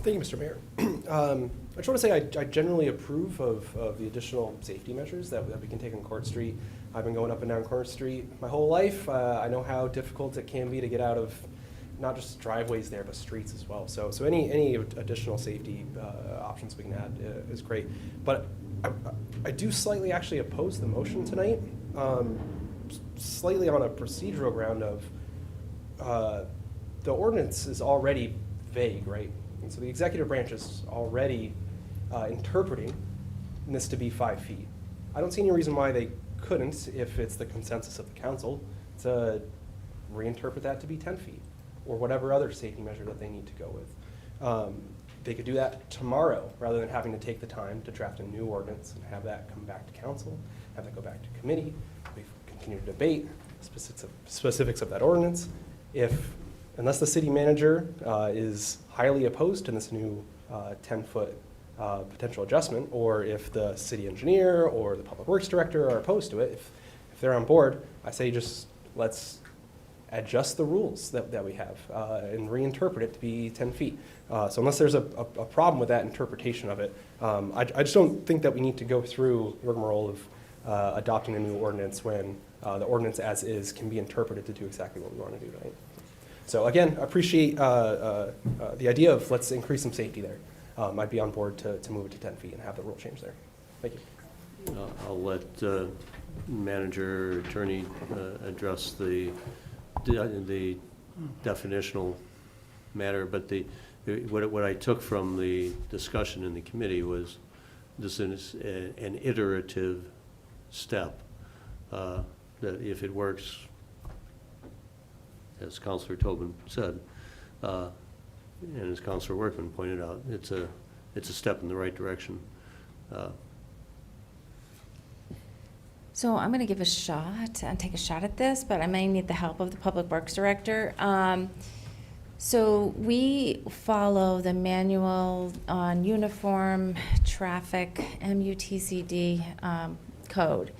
Thank you, Mr. Mayor. I just want to say I generally approve of the additional safety measures that we can take on Court Street. I've been going up and down Court Street my whole life. I know how difficult it can be to get out of not just driveways there, but streets as well. So any additional safety options we can add is great. But I do slightly actually oppose the motion tonight, slightly on a procedural ground of the ordinance is already vague, right? And so the executive branch is already interpreting this to be 5 feet. I don't see any reason why they couldn't, if it's the consensus of the council, to reinterpret that to be 10 feet or whatever other safety measure that they need to go with. They could do that tomorrow rather than having to take the time to draft a new ordinance and have that come back to council, have that go back to committee. We continue to debate specifics of that ordinance. Unless the city manager is highly opposed to this new 10-foot potential adjustment, or if the city engineer or the public works director are opposed to it, if they're on board, I say just let's adjust the rules that we have and reinterpret it to be 10 feet. So unless there's a problem with that interpretation of it, I just don't think that we need to go through the rigmarole of adopting a new ordinance when the ordinance as is can be interpreted to do exactly what we want to do tonight. So again, I appreciate the idea of let's increase some safety there. I'd be on board to move it to 10 feet and have the rule change there. Thank you. I'll let manager, attorney address the definitional matter, but what I took from the discussion in the committee was this is an iterative step, that if it works, as Councilor Tobin said, and as Councilor Workman pointed out, it's a step in the right direction. So I'm going to give a shot and take a shot at this, but I may need the help of the Public Works Director. So we follow the manual on uniform traffic MUTCD code.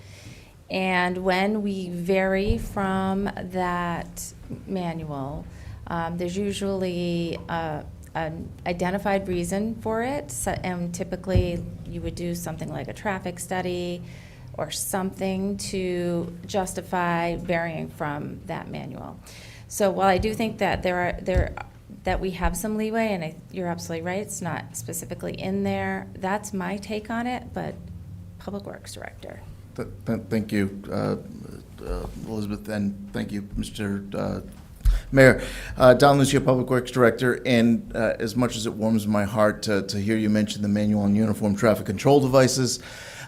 And when we vary from that manual, there's usually an identified reason for it. So, and typically you would do something like a traffic study or something to justify varying from that manual. So while I do think that that we have some leeway, and you're absolutely right, it's not specifically in there, that's my take on it, but Public Works Director. Thank you, Elizabeth, and thank you, Mr. Mayor. Don Lucio, Public Works Director, and as much as it warms my heart to hear you mention the manual on uniform traffic control devices,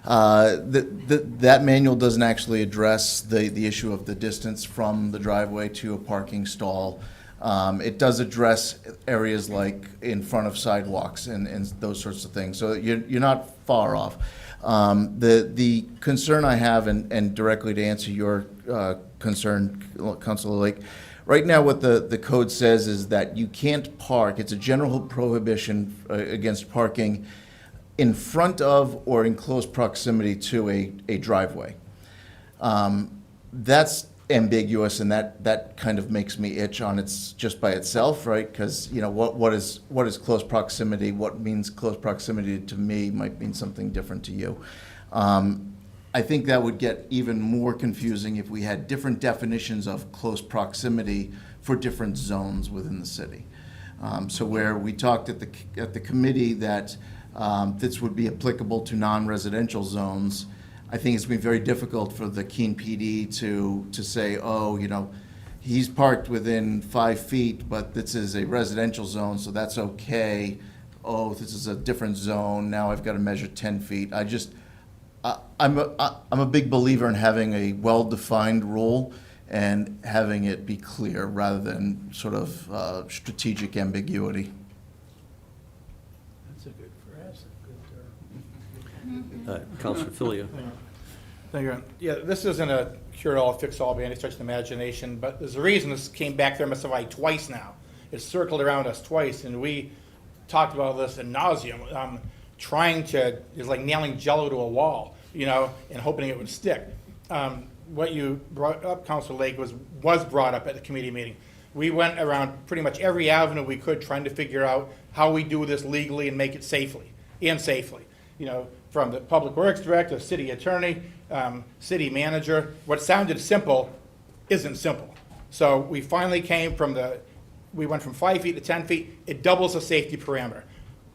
that manual doesn't actually address the issue of the distance from the driveway to a parking stall. It does address areas like in front of sidewalks and those sorts of things. So you're not far off. The concern I have, and directly to answer your concern, Councilor Lake, right now what the code says is that you can't park. It's a general prohibition against parking in front of or in close proximity to a driveway. That's ambiguous, and that kind of makes me itch on its just by itself, right? Because what is close proximity? What means close proximity to me might mean something different to you. I think that would get even more confusing if we had different definitions of close proximity for different zones within the city. So where we talked at the committee that this would be applicable to non-residential zones, I think it's been very difficult for the Keene PD to say, oh, he's parked within 5 feet, but this is a residential zone, so that's okay. Oh, this is a different zone. Now I've got to measure 10 feet. I'm a big believer in having a well-defined rule and having it be clear rather than sort of strategic ambiguity. That's a good phrase. Councilor Filio. Thank you. Yeah, this isn't a cure-all, fix-all by any stretch of the imagination, but there's a reason this came back there, Mr. White, twice now. It's circled around us twice, and we talked about this ad nauseum, it's like nailing Jell-O to a wall, and hoping it would stick. What you brought up, Councilor Lake, was brought up at the committee meeting. We went around pretty much every avenue we could trying to figure out how we do this legally and make it safely. From the Public Works Director, City Attorney, City Manager. What sounded simple isn't simple. So we finally we went from 5 feet to 10 feet. It doubles the safety parameter.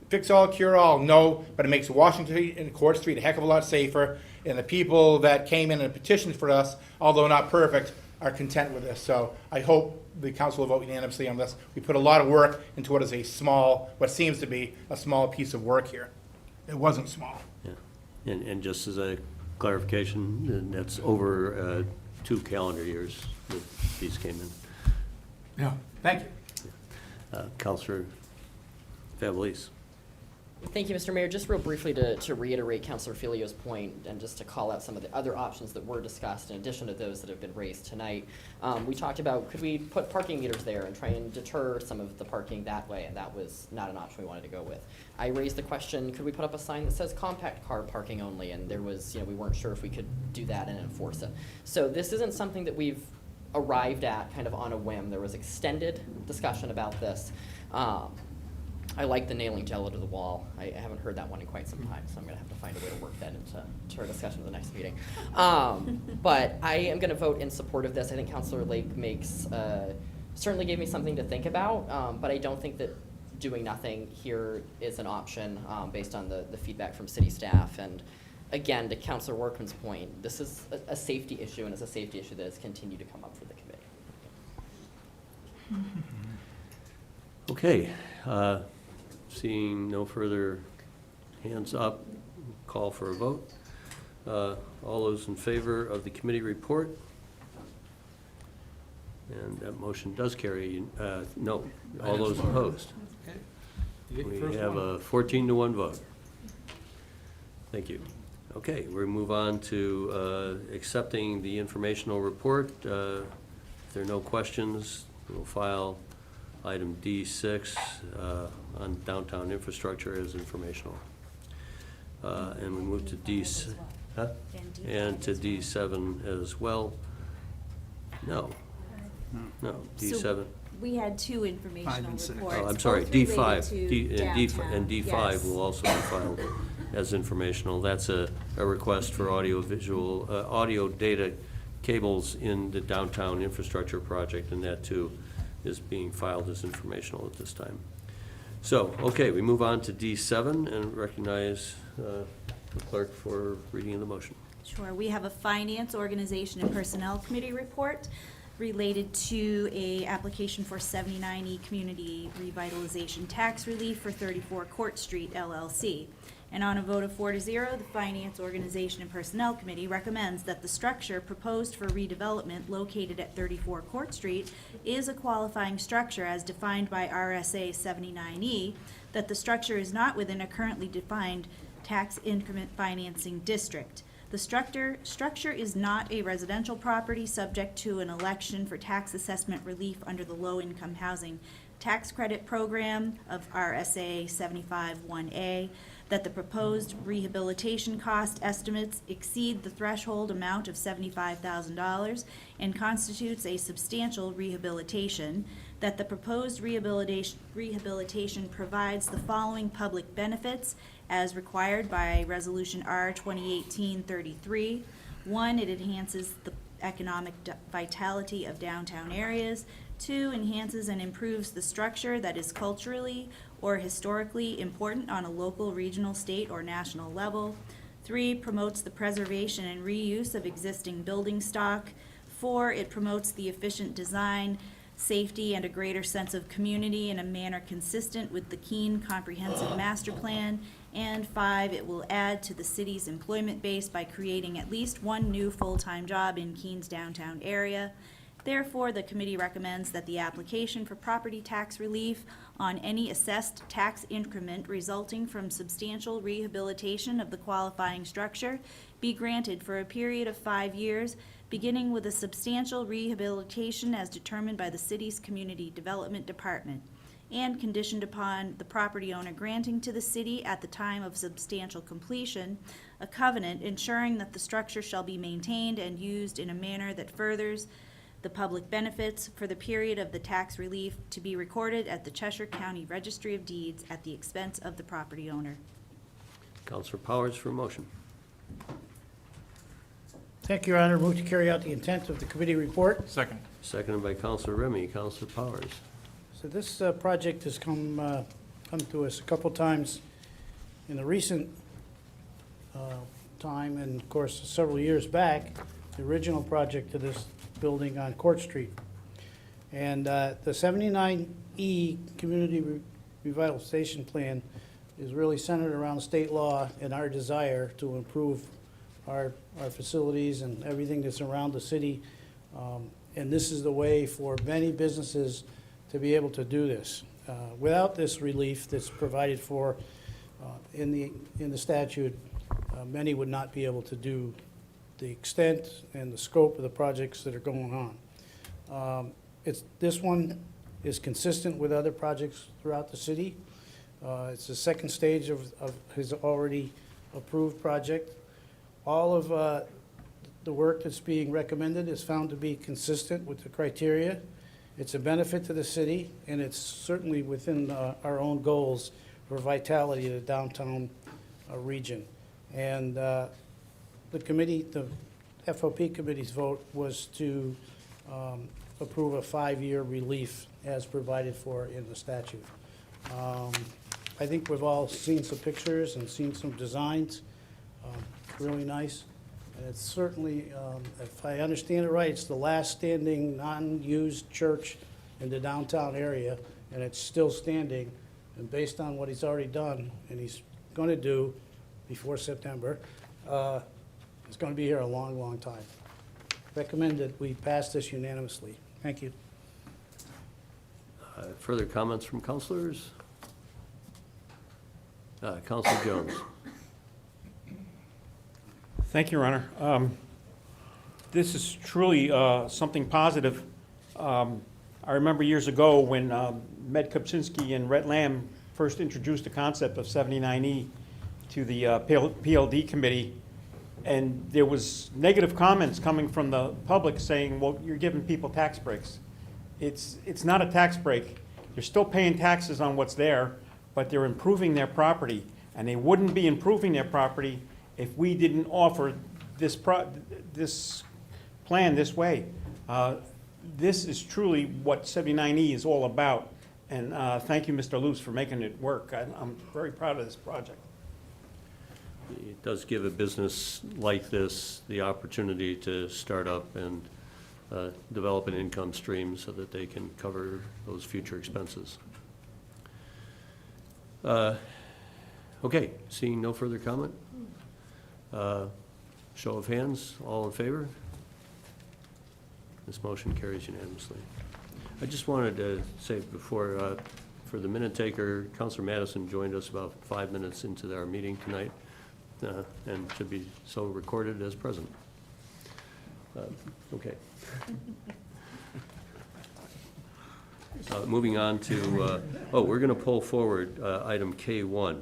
Fix all, cure all, no, but it makes Washington Street and Court Street a heck of a lot safer. And the people that came in and petitioned for us, although not perfect, are content with this. So I hope the council will vote unanimously on this. We put a lot of work into what seems to be a small piece of work here. It wasn't small. Yeah. And just as a clarification, that's over 2 calendar years that these came in. Yeah, thank you. Councilor Fablese. Thank you, Mr. Mayor. Just real briefly to reiterate Councilor Filio's point and just to call out some of the other options that were discussed in addition to those that have been raised tonight. We talked about could we put parking meters there and try and deter some of the parking that way, and that was not an option we wanted to go with. I raised the question, could we put up a sign that says compact car parking only, and there was, we weren't sure if we could do that and enforce it. So this isn't something that we've arrived at kind of on a whim. There was extended discussion about this. I like the nailing Jello to the wall. I haven't heard that one in quite some time, so I'm gonna have to find a way to work that into our discussion at the next meeting. But I am gonna vote in support of this. I think Councilor Lake certainly gave me something to think about, but I don't think that doing nothing here is an option based on the feedback from city staff. And again, to Councilor Workman's point, this is a safety issue, and it's a safety issue that has continued to come up for the committee. Okay, seeing no further hands up, call for a vote. All those in favor of the committee report? And that motion does carry, no. All those opposed? We have a 14-1 vote. Thank you. Okay, we move on to accepting the informational report. If there are no questions, we'll file item D6 on downtown infrastructure as informational. And we move to and to D7 as well. No, D7. So we had two informational reports. Oh, I'm sorry, both related D5. to downtown. And D5 Yes. will also be filed as informational. That's a request for audio data cables in the downtown infrastructure project, and that too is being filed as informational at this time. So, okay, we move on to D7 and recognize the clerk for reading of the motion. Sure. We have a Finance, Organization, and Personnel Committee report related to a application for 79E Community Revitalization Tax Relief for 34 Court Street LLC. And on a vote of 4-0, the Finance, Organization, and Personnel Committee recommends that the structure proposed for redevelopment located at 34 Court Street is a qualifying structure as defined by RSA 79E, that the structure is not within a currently defined tax increment financing district. The structure is not a residential property subject to an election for tax assessment relief under the Low-Income Housing Tax Credit Program of RSA 75-1A, that the proposed rehabilitation cost estimates exceed the threshold amount of $75,000 and constitutes a substantial rehabilitation, that the proposed rehabilitation provides the following public benefits as required by Resolution R 2018-33. One, it enhances the economic vitality of downtown areas. Two, enhances and improves the structure that is culturally or historically important on a local, regional, state, or national level. Three, promotes the preservation and reuse of existing building stock. Four, it promotes the efficient design, safety, and a greater sense of community in a manner consistent with the Keene Comprehensive Master Plan. And five, it will add to the city's employment base by creating at least one new full-time job in Keene's downtown area. Therefore, the committee recommends that the application for property tax relief on any assessed tax increment resulting from substantial rehabilitation of the qualifying structure be granted for a period of 5 years, beginning with a substantial rehabilitation as determined by the city's Community Development Department, and conditioned upon the property owner granting to the city at the time of substantial completion a covenant ensuring that the structure shall be maintained and used in a manner that furthers the public benefits for the period of the tax relief to be recorded at the Cheshire County Registry of Deeds at the expense of the property owner. Councilor Powers for a motion. Thank you, Your Honor. Move to carry out the intent of the committee report. Second. Seconded by Councilor Remy. Councilor Powers. So this project has come to us a couple times in the recent time, and of course, several years back, the original project to this building on Court Street. And the 79E Community Revitalization Plan is really centered around state law and our desire to improve our facilities and everything that's around the city. And this is the way for many businesses to be able to do this. Without this relief that's provided for in the statute, many would not be able to do the extent and the scope of the projects that are going on. This one is consistent with other projects throughout the city. It's the second stage of his already approved project. All of the work that's being recommended is found to be consistent with the criteria It's a benefit to the city, and it's certainly within our own goals for vitality of the downtown region. And the committee, the FOP committee's vote was to approve a 5-year relief as provided for in the statute. I think we've all seen some pictures and seen some designs, really nice. And it's certainly, if I understand it right, it's the last standing non-used church in the downtown area, and it's still standing. And based on what he's already done, and he's going to do before September, it's going to be here a long, long time. Recommend that we pass this unanimously. Thank you. Further comments from councilors? Councilor Jones. Thank you, Your Honor. This is truly something positive. I remember years ago when Med Kopczynski and Rhett Lamb first introduced the concept of 79E to the PLD committee, and there was negative comments coming from the public saying, well, you're giving people tax breaks. It's not a tax break. You're still paying taxes on what's there, but they're improving their property, and they wouldn't be improving their property if we didn't offer this plan this way. This is truly what 79E is all about, and thank you, Mr. Luce, for making it work. I'm very proud of this project. It does give a business like this the opportunity to start up and develop an income stream so that they can cover those future expenses. Okay, seeing no further comment? Show of hands, all in favor? This motion carries unanimously. I just wanted to say before, for the minute taker, Councilor Madison joined us about 5 minutes into our meeting tonight, and should be so recorded as present. Okay. Moving on to, we're going to pull forward item K1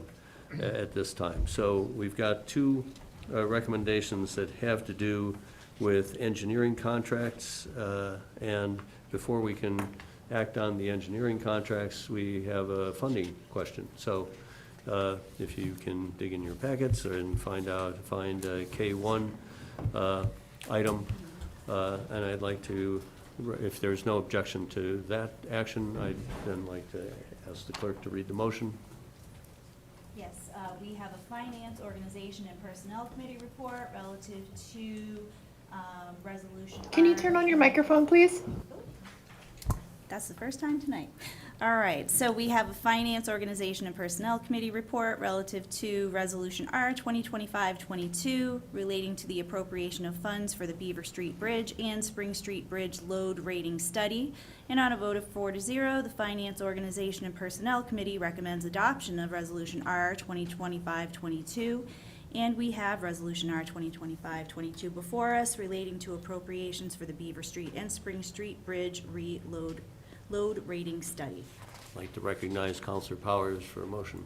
at this time. So we've got two recommendations that have to do with engineering contracts, and before we can act on the engineering contracts, we have a funding question. So if you can dig in your packets and find K1 item, and I'd like to, if there's no objection to that action, I'd then like to ask the clerk to read the motion. Yes, we have a Finance, Organization, and Personnel Committee report relative to resolution. Can you turn on your microphone, please? That's the first time tonight. All right, so we have a Finance, Organization, and Personnel Committee report relative to Resolution R 2025-22 relating to the appropriation of funds for the Beaver Street Bridge and Spring Street Bridge load rating study. And on a vote of 4-0, the Finance, Organization, and Personnel Committee recommends adoption of Resolution R 2025-22. And we have Resolution R 2025-22 before us relating to appropriations for the Beaver Street and Spring Street Bridge load rating study. I'd like to recognize Councilor Powers for a motion.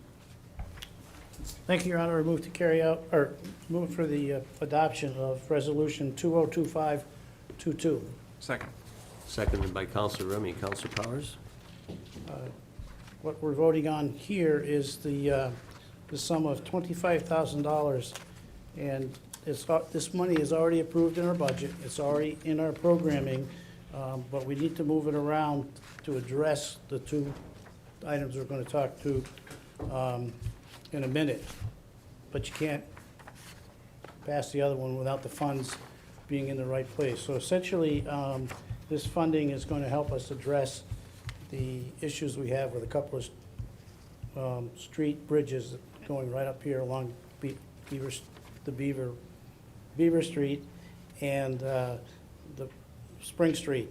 Thank you, Your Honor. I move to carry out, or move for the adoption of Resolution 2025-22. Second. Seconded by Councilor Remy. Councilor Powers? What we're voting on here is the sum of $25,000, and this money is already approved in our budget. It's already in our programming, but we need to move it around to address the two items we're going to talk to in a minute. But you can't pass the other one without the funds being in the right place. So essentially, this funding is going to help us address the issues we have with a couple of street bridges going right up here along Beaver Street and the Spring Street.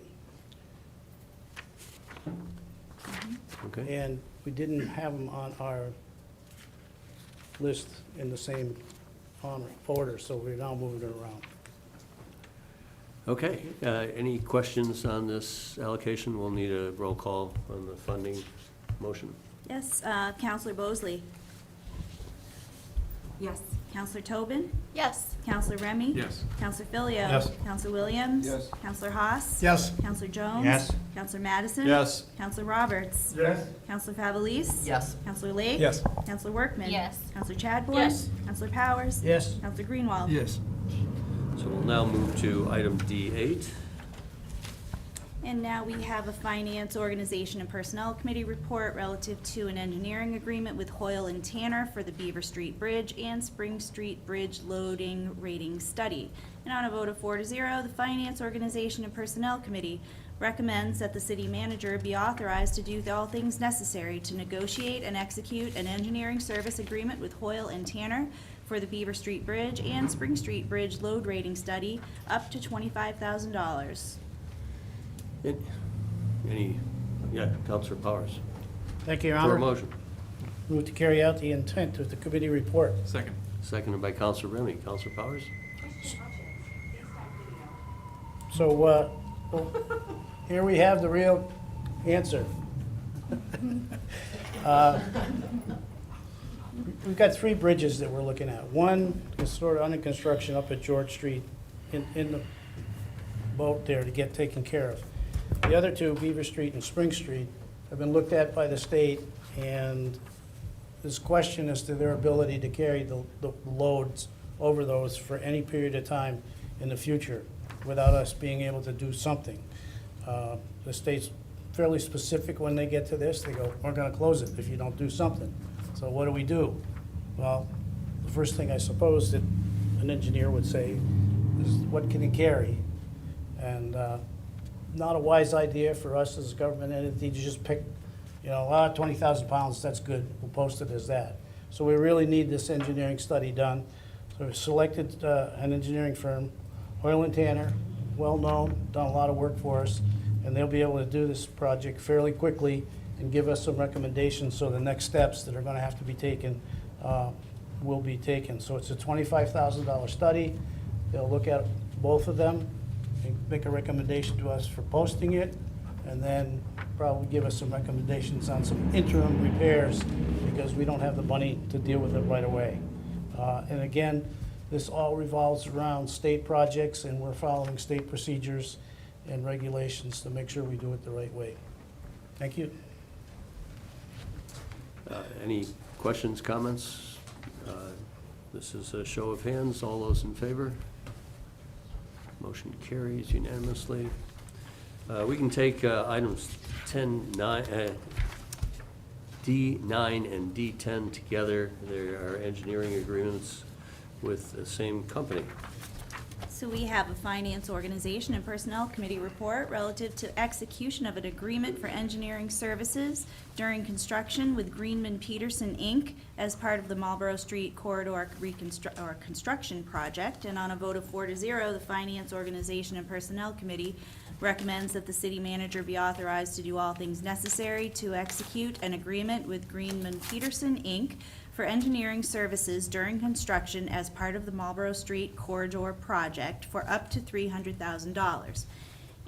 Okay. And we didn't have them on our list in the same order, so we're now moving it around. Okay, any questions on this allocation? We'll need a roll call on the funding motion. Yes, Counselor Bosley. Yes. Counselor Tobin? Yes. Counselor Remy? Yes. Counselor Filio? Yes. Counselor Williams? Yes. Counselor Haas? Yes. Counselor Jones? Yes. Counselor Madison? Yes. Counselor Roberts? Yes. Counselor Favelis? Yes. Counselor Lake? Yes. Counselor Workman? Yes. Counselor Chadbourne? Yes. Counselor Powers? Yes. Counselor Greenwald? Yes. So we'll now move to item D8. And now we have a Finance, Organization, and Personnel Committee report relative to an engineering agreement with Hoyle and Tanner for the Beaver Street Bridge and Spring Street Bridge loading rating study. And on a vote of 4-0, the Finance, Organization, and Personnel Committee recommends that the city manager be authorized to do all things necessary to negotiate and execute an engineering service agreement with Hoyle and Tanner for the Beaver Street Bridge and Spring Street Bridge load rating study up to $25,000. Counselor Powers. Thank you, Your For a Honor. motion. Move to carry out the intent of the committee report. Second. Seconded by Counselor Remy. Counselor Powers? So, well, here we have the real answer. We've got 3 bridges that we're looking at. One is sort of under construction up at George Street in the boat there to get taken care of. The other 2, Beaver Street and Spring Street, have been looked at by the state, and there's question as to their ability to carry the loads over those for any period of time in the future without us being able to do something. The state's fairly specific when they get to this. They go, we're gonna close it if you don't do something. So what do we do? Well, the first thing I suppose that an engineer would say is, what can it carry? And not a wise idea for us as a government entity to just pick, 20,000 pounds, that's good, we'll post it as that. So we really need this engineering study done. So we selected an engineering firm, Hoyle and Tanner, well-known, done a lot of work for us, and they'll be able to do this project fairly quickly and give us some recommendations so the next steps that are gonna have to be taken will be taken. So it's a $25,000 study. They'll look at both of them and make a recommendation to us for posting it, and then probably give us some recommendations on some interim repairs because we don't have the money to deal with it right away. And again, this all revolves around state projects, and we're following state procedures and regulations to make sure we do it the right way. Thank you. Any questions, comments? This is a show of hands. All those in favor? Motion carries unanimously. We can take items D9 and D10 together. There are engineering agreements with the same company. So we have a Finance, Organization, and Personnel Committee report relative to execution of an agreement for engineering services during construction with Greenman Peterson, Inc. as part of the Marlborough Street Corridor construction project. And on a vote of 4-0, the Finance, Organization, and Personnel Committee recommends that the city manager be authorized to do all things necessary to execute an agreement with Greenman Peterson, Inc. for engineering services during construction as part of the Marlborough Street Corridor project for up to $300,000.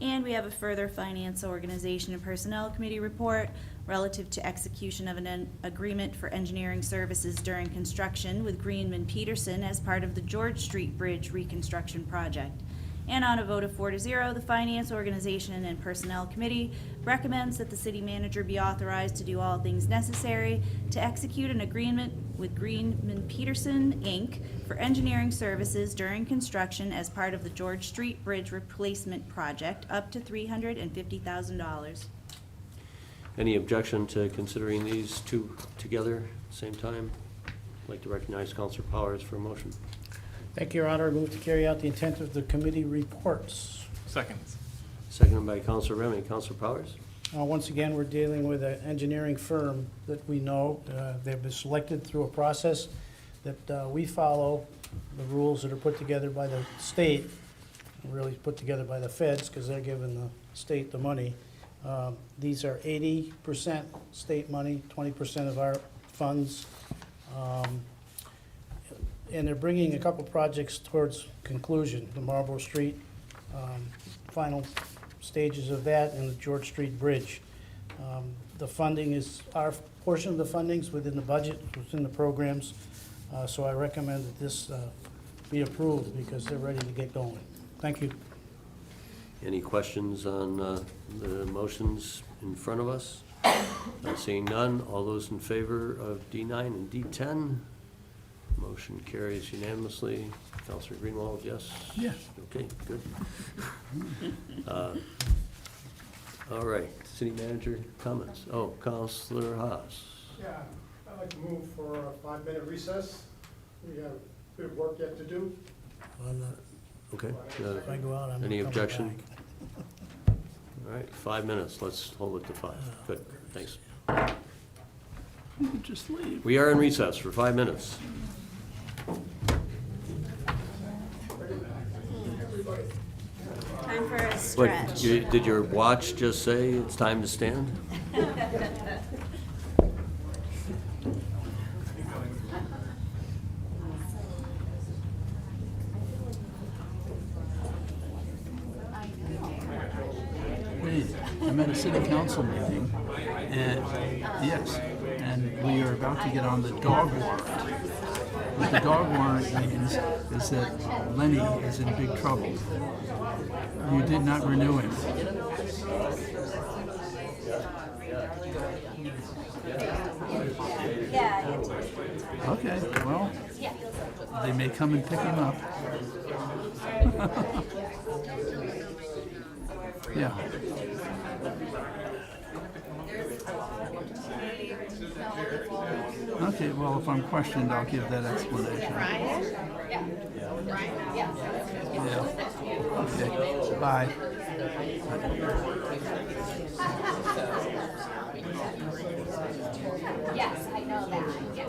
And we have a further Finance, Organization, and Personnel Committee report relative to execution of an agreement for engineering services during construction with Greenman Peterson as part of the George Street Bridge reconstruction project. And on a vote of 4-0, the Finance, Organization, and Personnel Committee recommends that the city manager be authorized to do all things necessary to execute an agreement with Greenman Peterson, Inc. for engineering services during construction as part of the George Street Bridge replacement project, up to $350,000. Any objection to considering these two together at the same time? I'd like to recognize Counselor Powers for a motion. Thank you, Your Honor. I move to carry out the intent of the committee reports. Second. Seconded by Counselor Remy. Counselor Powers? Once again, we're dealing with an engineering firm that we know. They've been selected through a process that we follow, the rules that are put together by the state, really put together by the feds, because they're giving the state the money. These are 80% state money, 20% of our funds. And they're bringing a couple projects towards conclusion, the Marlborough Street, final stages of that, and the George Street Bridge. The funding is, our portion of the funding's within the budget, within the programs. So I recommend that this be approved because they're ready to get going. Thank you. Any questions on the motions in front of us? Seeing none, all those in favor of D9 and D10? Motion carries unanimously. Counselor Greenwald, yes? Yeah. Okay, good. All right, city manager comments. Oh, Counselor Haas. Yeah, I'd like to move for a 5-minute recess. We have a bit of work yet to do. Okay. If I go out, I'm Any coming objection? back. All right, 5 minutes. Let's hold it to 5. Good, thanks. You could just leave. We are in recess for 5 minutes. Time for a What, stretch. did your watch just say it's time to stand? Hey, I'm at a city council meeting, and, yes, and we are about to get on the dog warrant. What the dog warrant means is that Lenny is in big trouble. You did not renew him. Okay, well, they may come and pick him up. Yeah. Okay, well, if I'm questioned, I'll give that explanation. Yeah. Okay, bye. Yes, I know that, yes.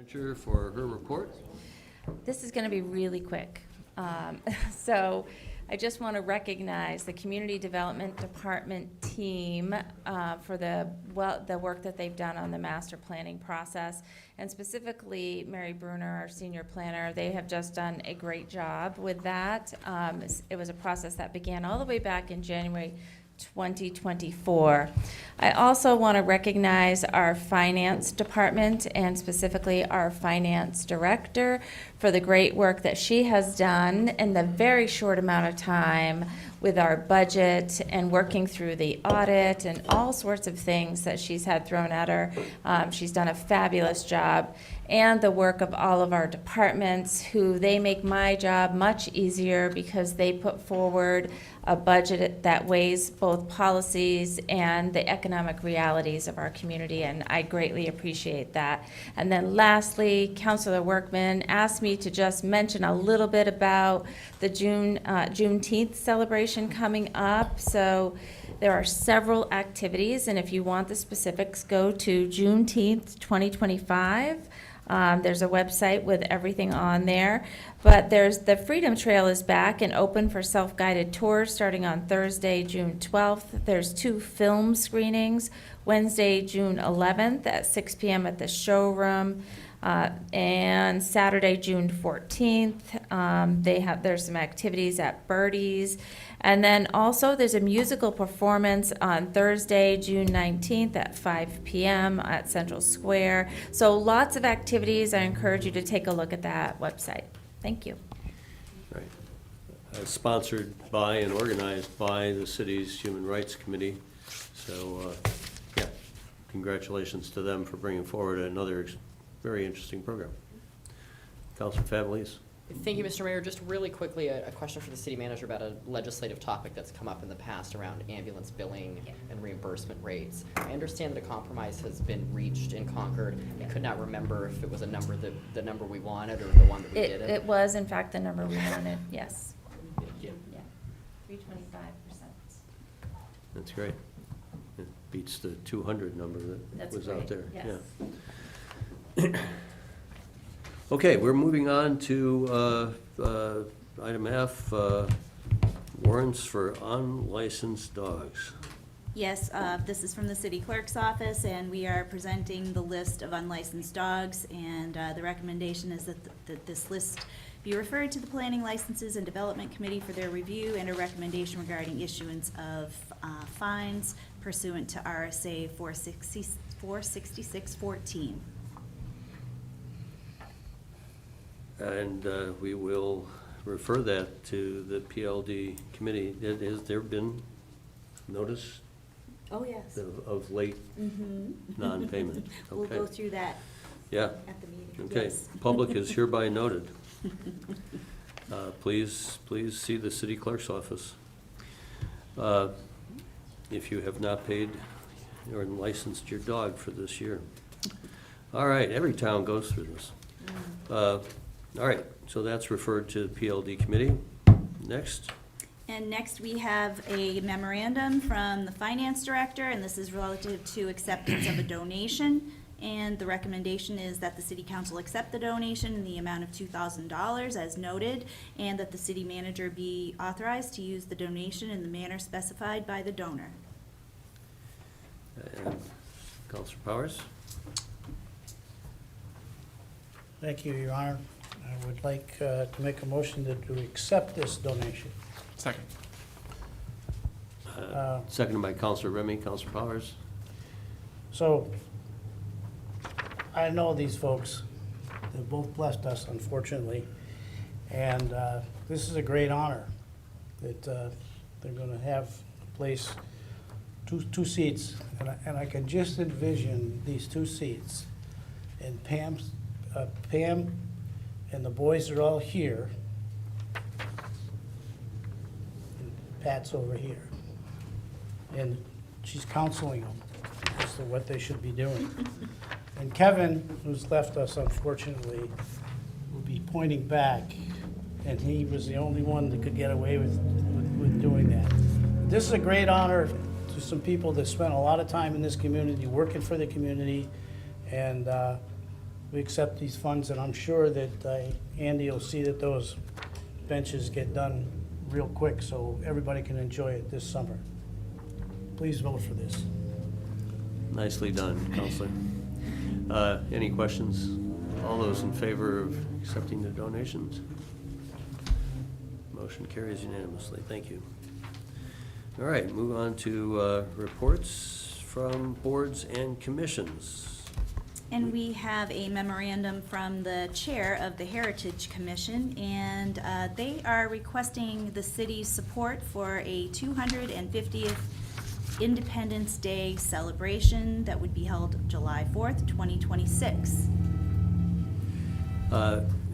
Manager for her report. This is going to be really quick. So I just want to recognize the Community Development Department team for the work that they've done on the master planning process, and specifically Mary Bruner, our senior planner. They have just done a great job with that. It was a process that began all the way back in January 2024. I also want to recognize our finance department and specifically our finance director for the great work that she has done in the very short amount of time with our budget and working through the audit and all sorts of things that she's had thrown at her. She's done a fabulous job. And the work of all of our departments, who they make my job much easier because they put forward a budget that weighs both policies and the economic realities of our community, and I greatly appreciate that. And then lastly, Councilor Workman asked me to just mention a little bit about the Juneteenth celebration coming up. So there are several activities, and if you want the specifics, go to Juneteenth 2025. There's a website with everything on there. But there's the Freedom Trail is back and open for self-guided tours starting on Thursday, June 12th. There's 2 film screenings, Wednesday, June 11th at 6 p.m. at the showroom, and Saturday, June 14th. There's some activities at Birdie's. And then also there's a musical performance on Thursday, June 19th at 5 p.m. at Central Square. So lots of activities. I encourage you to take a look at that website. Thank you. Right. Sponsored by and organized by the city's Human Rights Committee. So, yeah, congratulations to them for bringing forward another very interesting program. Councilor Favelis. Thank you, Mr. Mayor. Just really quickly, a question for the city manager about a legislative topic that's come up in the past around ambulance billing and reimbursement rates. I understand that a compromise has been reached in Concord. I could not remember if it was a number the number we wanted or the one that we didn't. It was, in fact, the number we wanted, yes. Thank you. Yeah, 325%. That's great. It beats the 200 number that That's was out great, there. yes. Yeah. Okay, we're moving on to item F, warrants for unlicensed dogs. Yes, this is from the city clerk's office, and we are presenting the list of unlicensed dogs, and the recommendation is that this list be referred to the Planning, Licenses, and Development Committee for their review and a recommendation regarding issuance of fines pursuant to RSA 466-14. And we will refer that to the PLD committee. Has there been notice Oh, yes. of late non-payment? We'll Okay. go through that Yeah. at the meeting. Okay, Yes. public is hereby noted. Please see the city clerk's office. If you have not paid or licensed your dog for this year. All right, every town goes through this. All right, so that's referred to the PLD committee. Next. And next, we have a memorandum from the finance director, and this is relative to acceptance of a donation. And the recommendation is that the city council accept the donation in the amount of $2,000 as noted, and that the city manager be authorized to use the donation in the manner specified by the donor. Councilor Powers? Thank you, Your Honor. I would like to make a motion to accept this donation. Second. Seconded by Councilor Remy. Councilor Powers? So, I know these folks. They've both blessed us, unfortunately. And this is a great honor that they're going to have a place, two seats. And I can just envision these 2 seats. And Pam and the boys are all here. And Pat's over here. And she's counseling them as to what they should be doing. And Kevin, who's left us unfortunately, will be pointing back, and he was the only one that could get away with doing that. This is a great honor to some people that spent a lot of time in this community, working for the community, and we accept these funds, and I'm sure that Andy will see that those benches get done real quick so everybody can enjoy it this summer. Please vote for this. Nicely done, Counselor. Any questions? All those in favor of accepting the donations? Motion carries unanimously. Thank you. All right, move on to reports from boards and commissions. And we have a memorandum from the chair of the Heritage Commission, and they are requesting the city's support for a 250th Independence Day celebration that would be held July 4th, 2026.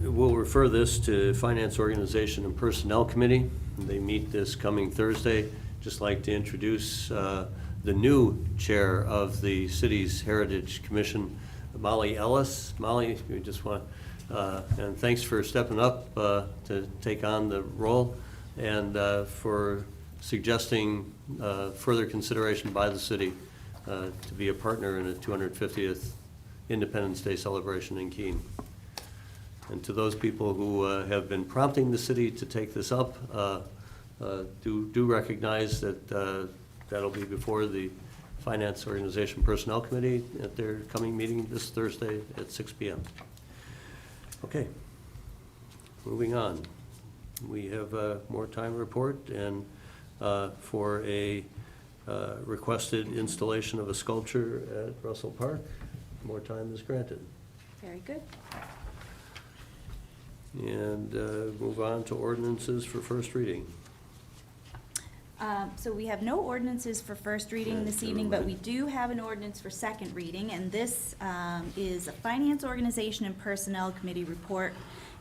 We'll refer this to Finance Organization and Personnel Committee. They meet this coming Thursday. Just like to introduce the new chair of the city's Heritage Commission, Molly Ellis. Molly, we just want, and thanks for stepping up to take on the role and for suggesting further consideration by the city to be a partner in a 250th Independence Day celebration in Keene. And to those people who have been prompting the city to take this up, do recognize that that'll be before the Finance Organization Personnel Committee at their coming meeting this Thursday at 6 p.m. Okay, moving on. We have a more time report, and for a requested installation of a sculpture at Russell Park, more time is granted. Very good. And move on to ordinances for first reading. So we have no ordinances for first reading this evening, but we do have an ordinance for second reading, and this is a Finance Organization and Personnel Committee report,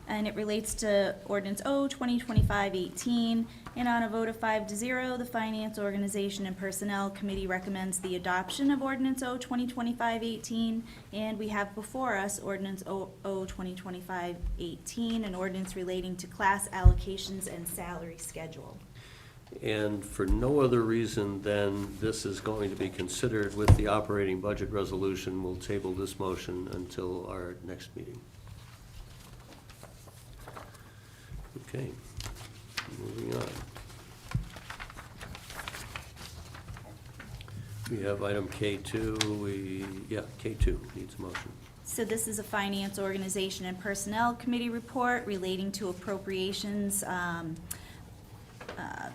and it relates to Ordinance O 2025-18, and on a vote of 5-0, the Finance Organization and Personnel Committee recommends the adoption of Ordinance O 2025-18, and we have before us Ordinance O 2025-18, an ordinance relating to class allocations and salary schedule. And for no other reason than this is going to be considered with the operating budget resolution, we'll table this motion until our next meeting. Okay, moving on. We have item K2, K2 needs a motion. So this is a Finance Organization and Personnel Committee report relating to appropriations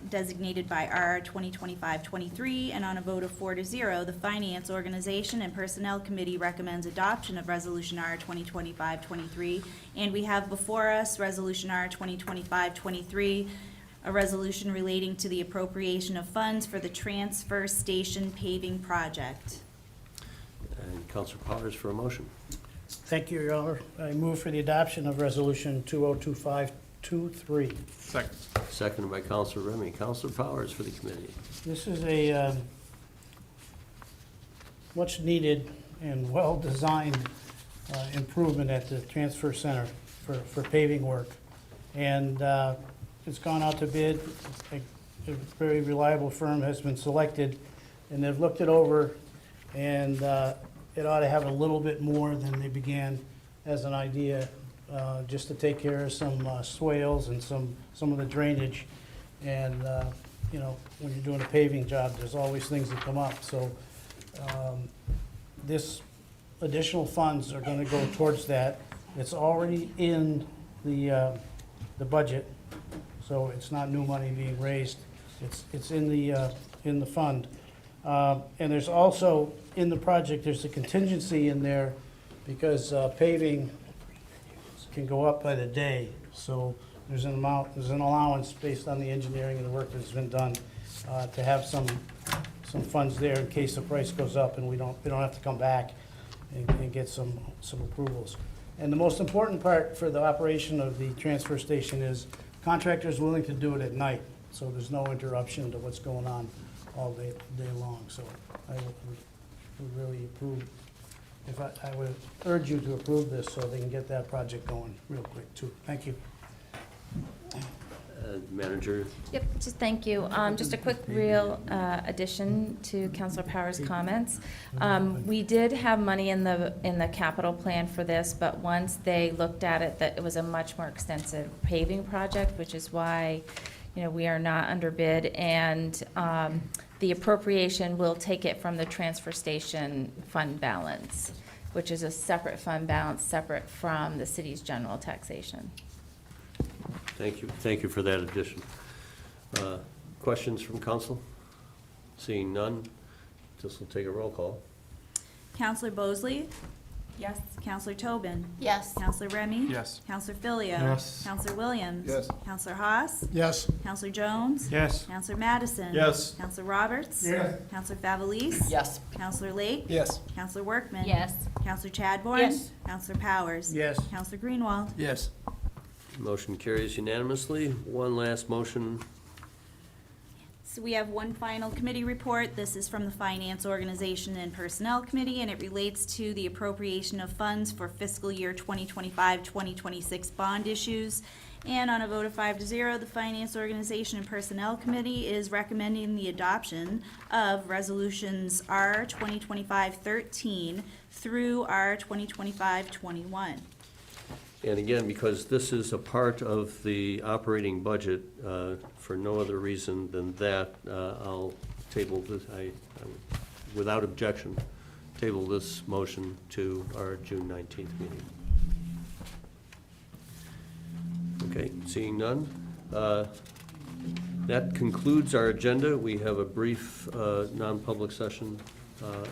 designated by R 2025-23, and on a vote of 4-0, the Finance Organization and Personnel Committee recommends adoption of Resolution R 2025-23, and we have before us Resolution R 2025-23, a resolution relating to the appropriation of funds for the transfer station paving project. And Councilor Powers for a motion. Thank you, Your Honor. I move for the adoption of Resolution 2025-23. Second. Seconded by Councilor Remy. Councilor Powers for the committee. This is a much-needed and well-designed improvement at the transfer center for paving work. And it's gone out to bid. A very reliable firm has been selected, and they've looked it over, and it ought to have a little bit more than they began as an idea, just to take care of some swales and some of the drainage. And, you know, when you're doing a paving job, there's always things that come up. So this additional funds are gonna go towards that. It's already in the budget, so it's not new money being raised. It's in the fund. And there's also, in the project, there's a contingency in there because paving can go up by the day. So there's an allowance based on the engineering and the work that's been done to have some funds there in case the price goes up and we don't have to come back and get some approvals. And the most important part for the operation of the transfer station is contractors willing to do it at night, so there's no interruption to what's going on all day long. So I would really approve, I would urge you to approve this so they can get that project going real quick too. Thank you. Manager. Yep, just thank you. Just a quick real addition to Councilor Powers' comments. We did have money in the capital plan for this, but once they looked at it, that it was a much more extensive paving project, which is why, we are not under bid. And the appropriation will take it from the transfer station fund balance, which is a separate fund balance, separate from the city's general taxation. Thank you for that addition. Questions from council? Seeing none, this will take a roll call. Counselor Bosley? Yes. Counselor Tobin? Yes. Counselor Remy? Yes. Counselor Filio? Yes. Counselor Williams? Yes. Counselor Haas? Yes. Counselor Jones? Yes. Counselor Madison? Yes. Counselor Roberts? Yes. Counselor Favelis? Yes. Counselor Lake? Yes. Counselor Workman? Yes. Counselor Chadbourne? Yes. Counselor Powers? Yes. Counselor Greenwald? Yes. Motion carries unanimously. One last motion. So we have one final committee report. This is from the Finance Organization and Personnel Committee, and it relates to the appropriation of funds for fiscal year 2025-2026 bond issues. And on a vote of 5-0, the Finance Organization and Personnel Committee is recommending the adoption of resolutions R 2025-13 through R 2025-21. And again, because this is a part of the operating budget, for no other reason than that, I'll table this, without objection, table this motion to our June 19th meeting. Okay, seeing none. That concludes our agenda. We have a brief non-public session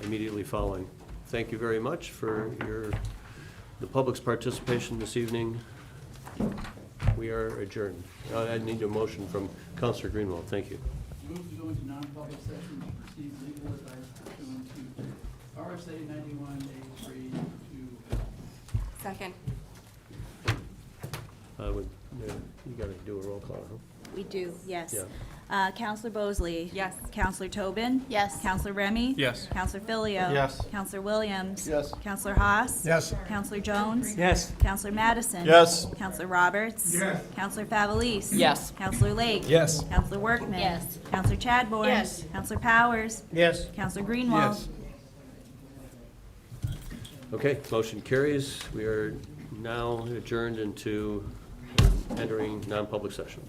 immediately following. Thank you very much for the public's participation this evening. We are adjourned. I need a motion from Councilor Greenwald. Thank you. Move to go into non-public session to receive legal advice pursuant to RSA 91A3 to. Second. You gotta do a roll call, huh? We do, yes. Yeah. Counselor Bosley? Yes. Counselor Tobin? Yes. Counselor Remy? Yes. Counselor Filio? Yes. Counselor Williams? Yes. Counselor Haas? Yes. Counselor Jones? Yes. Counselor Madison? Yes. Counselor Roberts? Yes. Counselor Favelis? Yes. Counselor Lake? Yes. Counselor Workman? Yes. Counselor Chadbourne? Yes. Counselor Powers? Yes. Counselor Greenwald? Yes. Okay, motion carries. We are now adjourned into entering non-public session.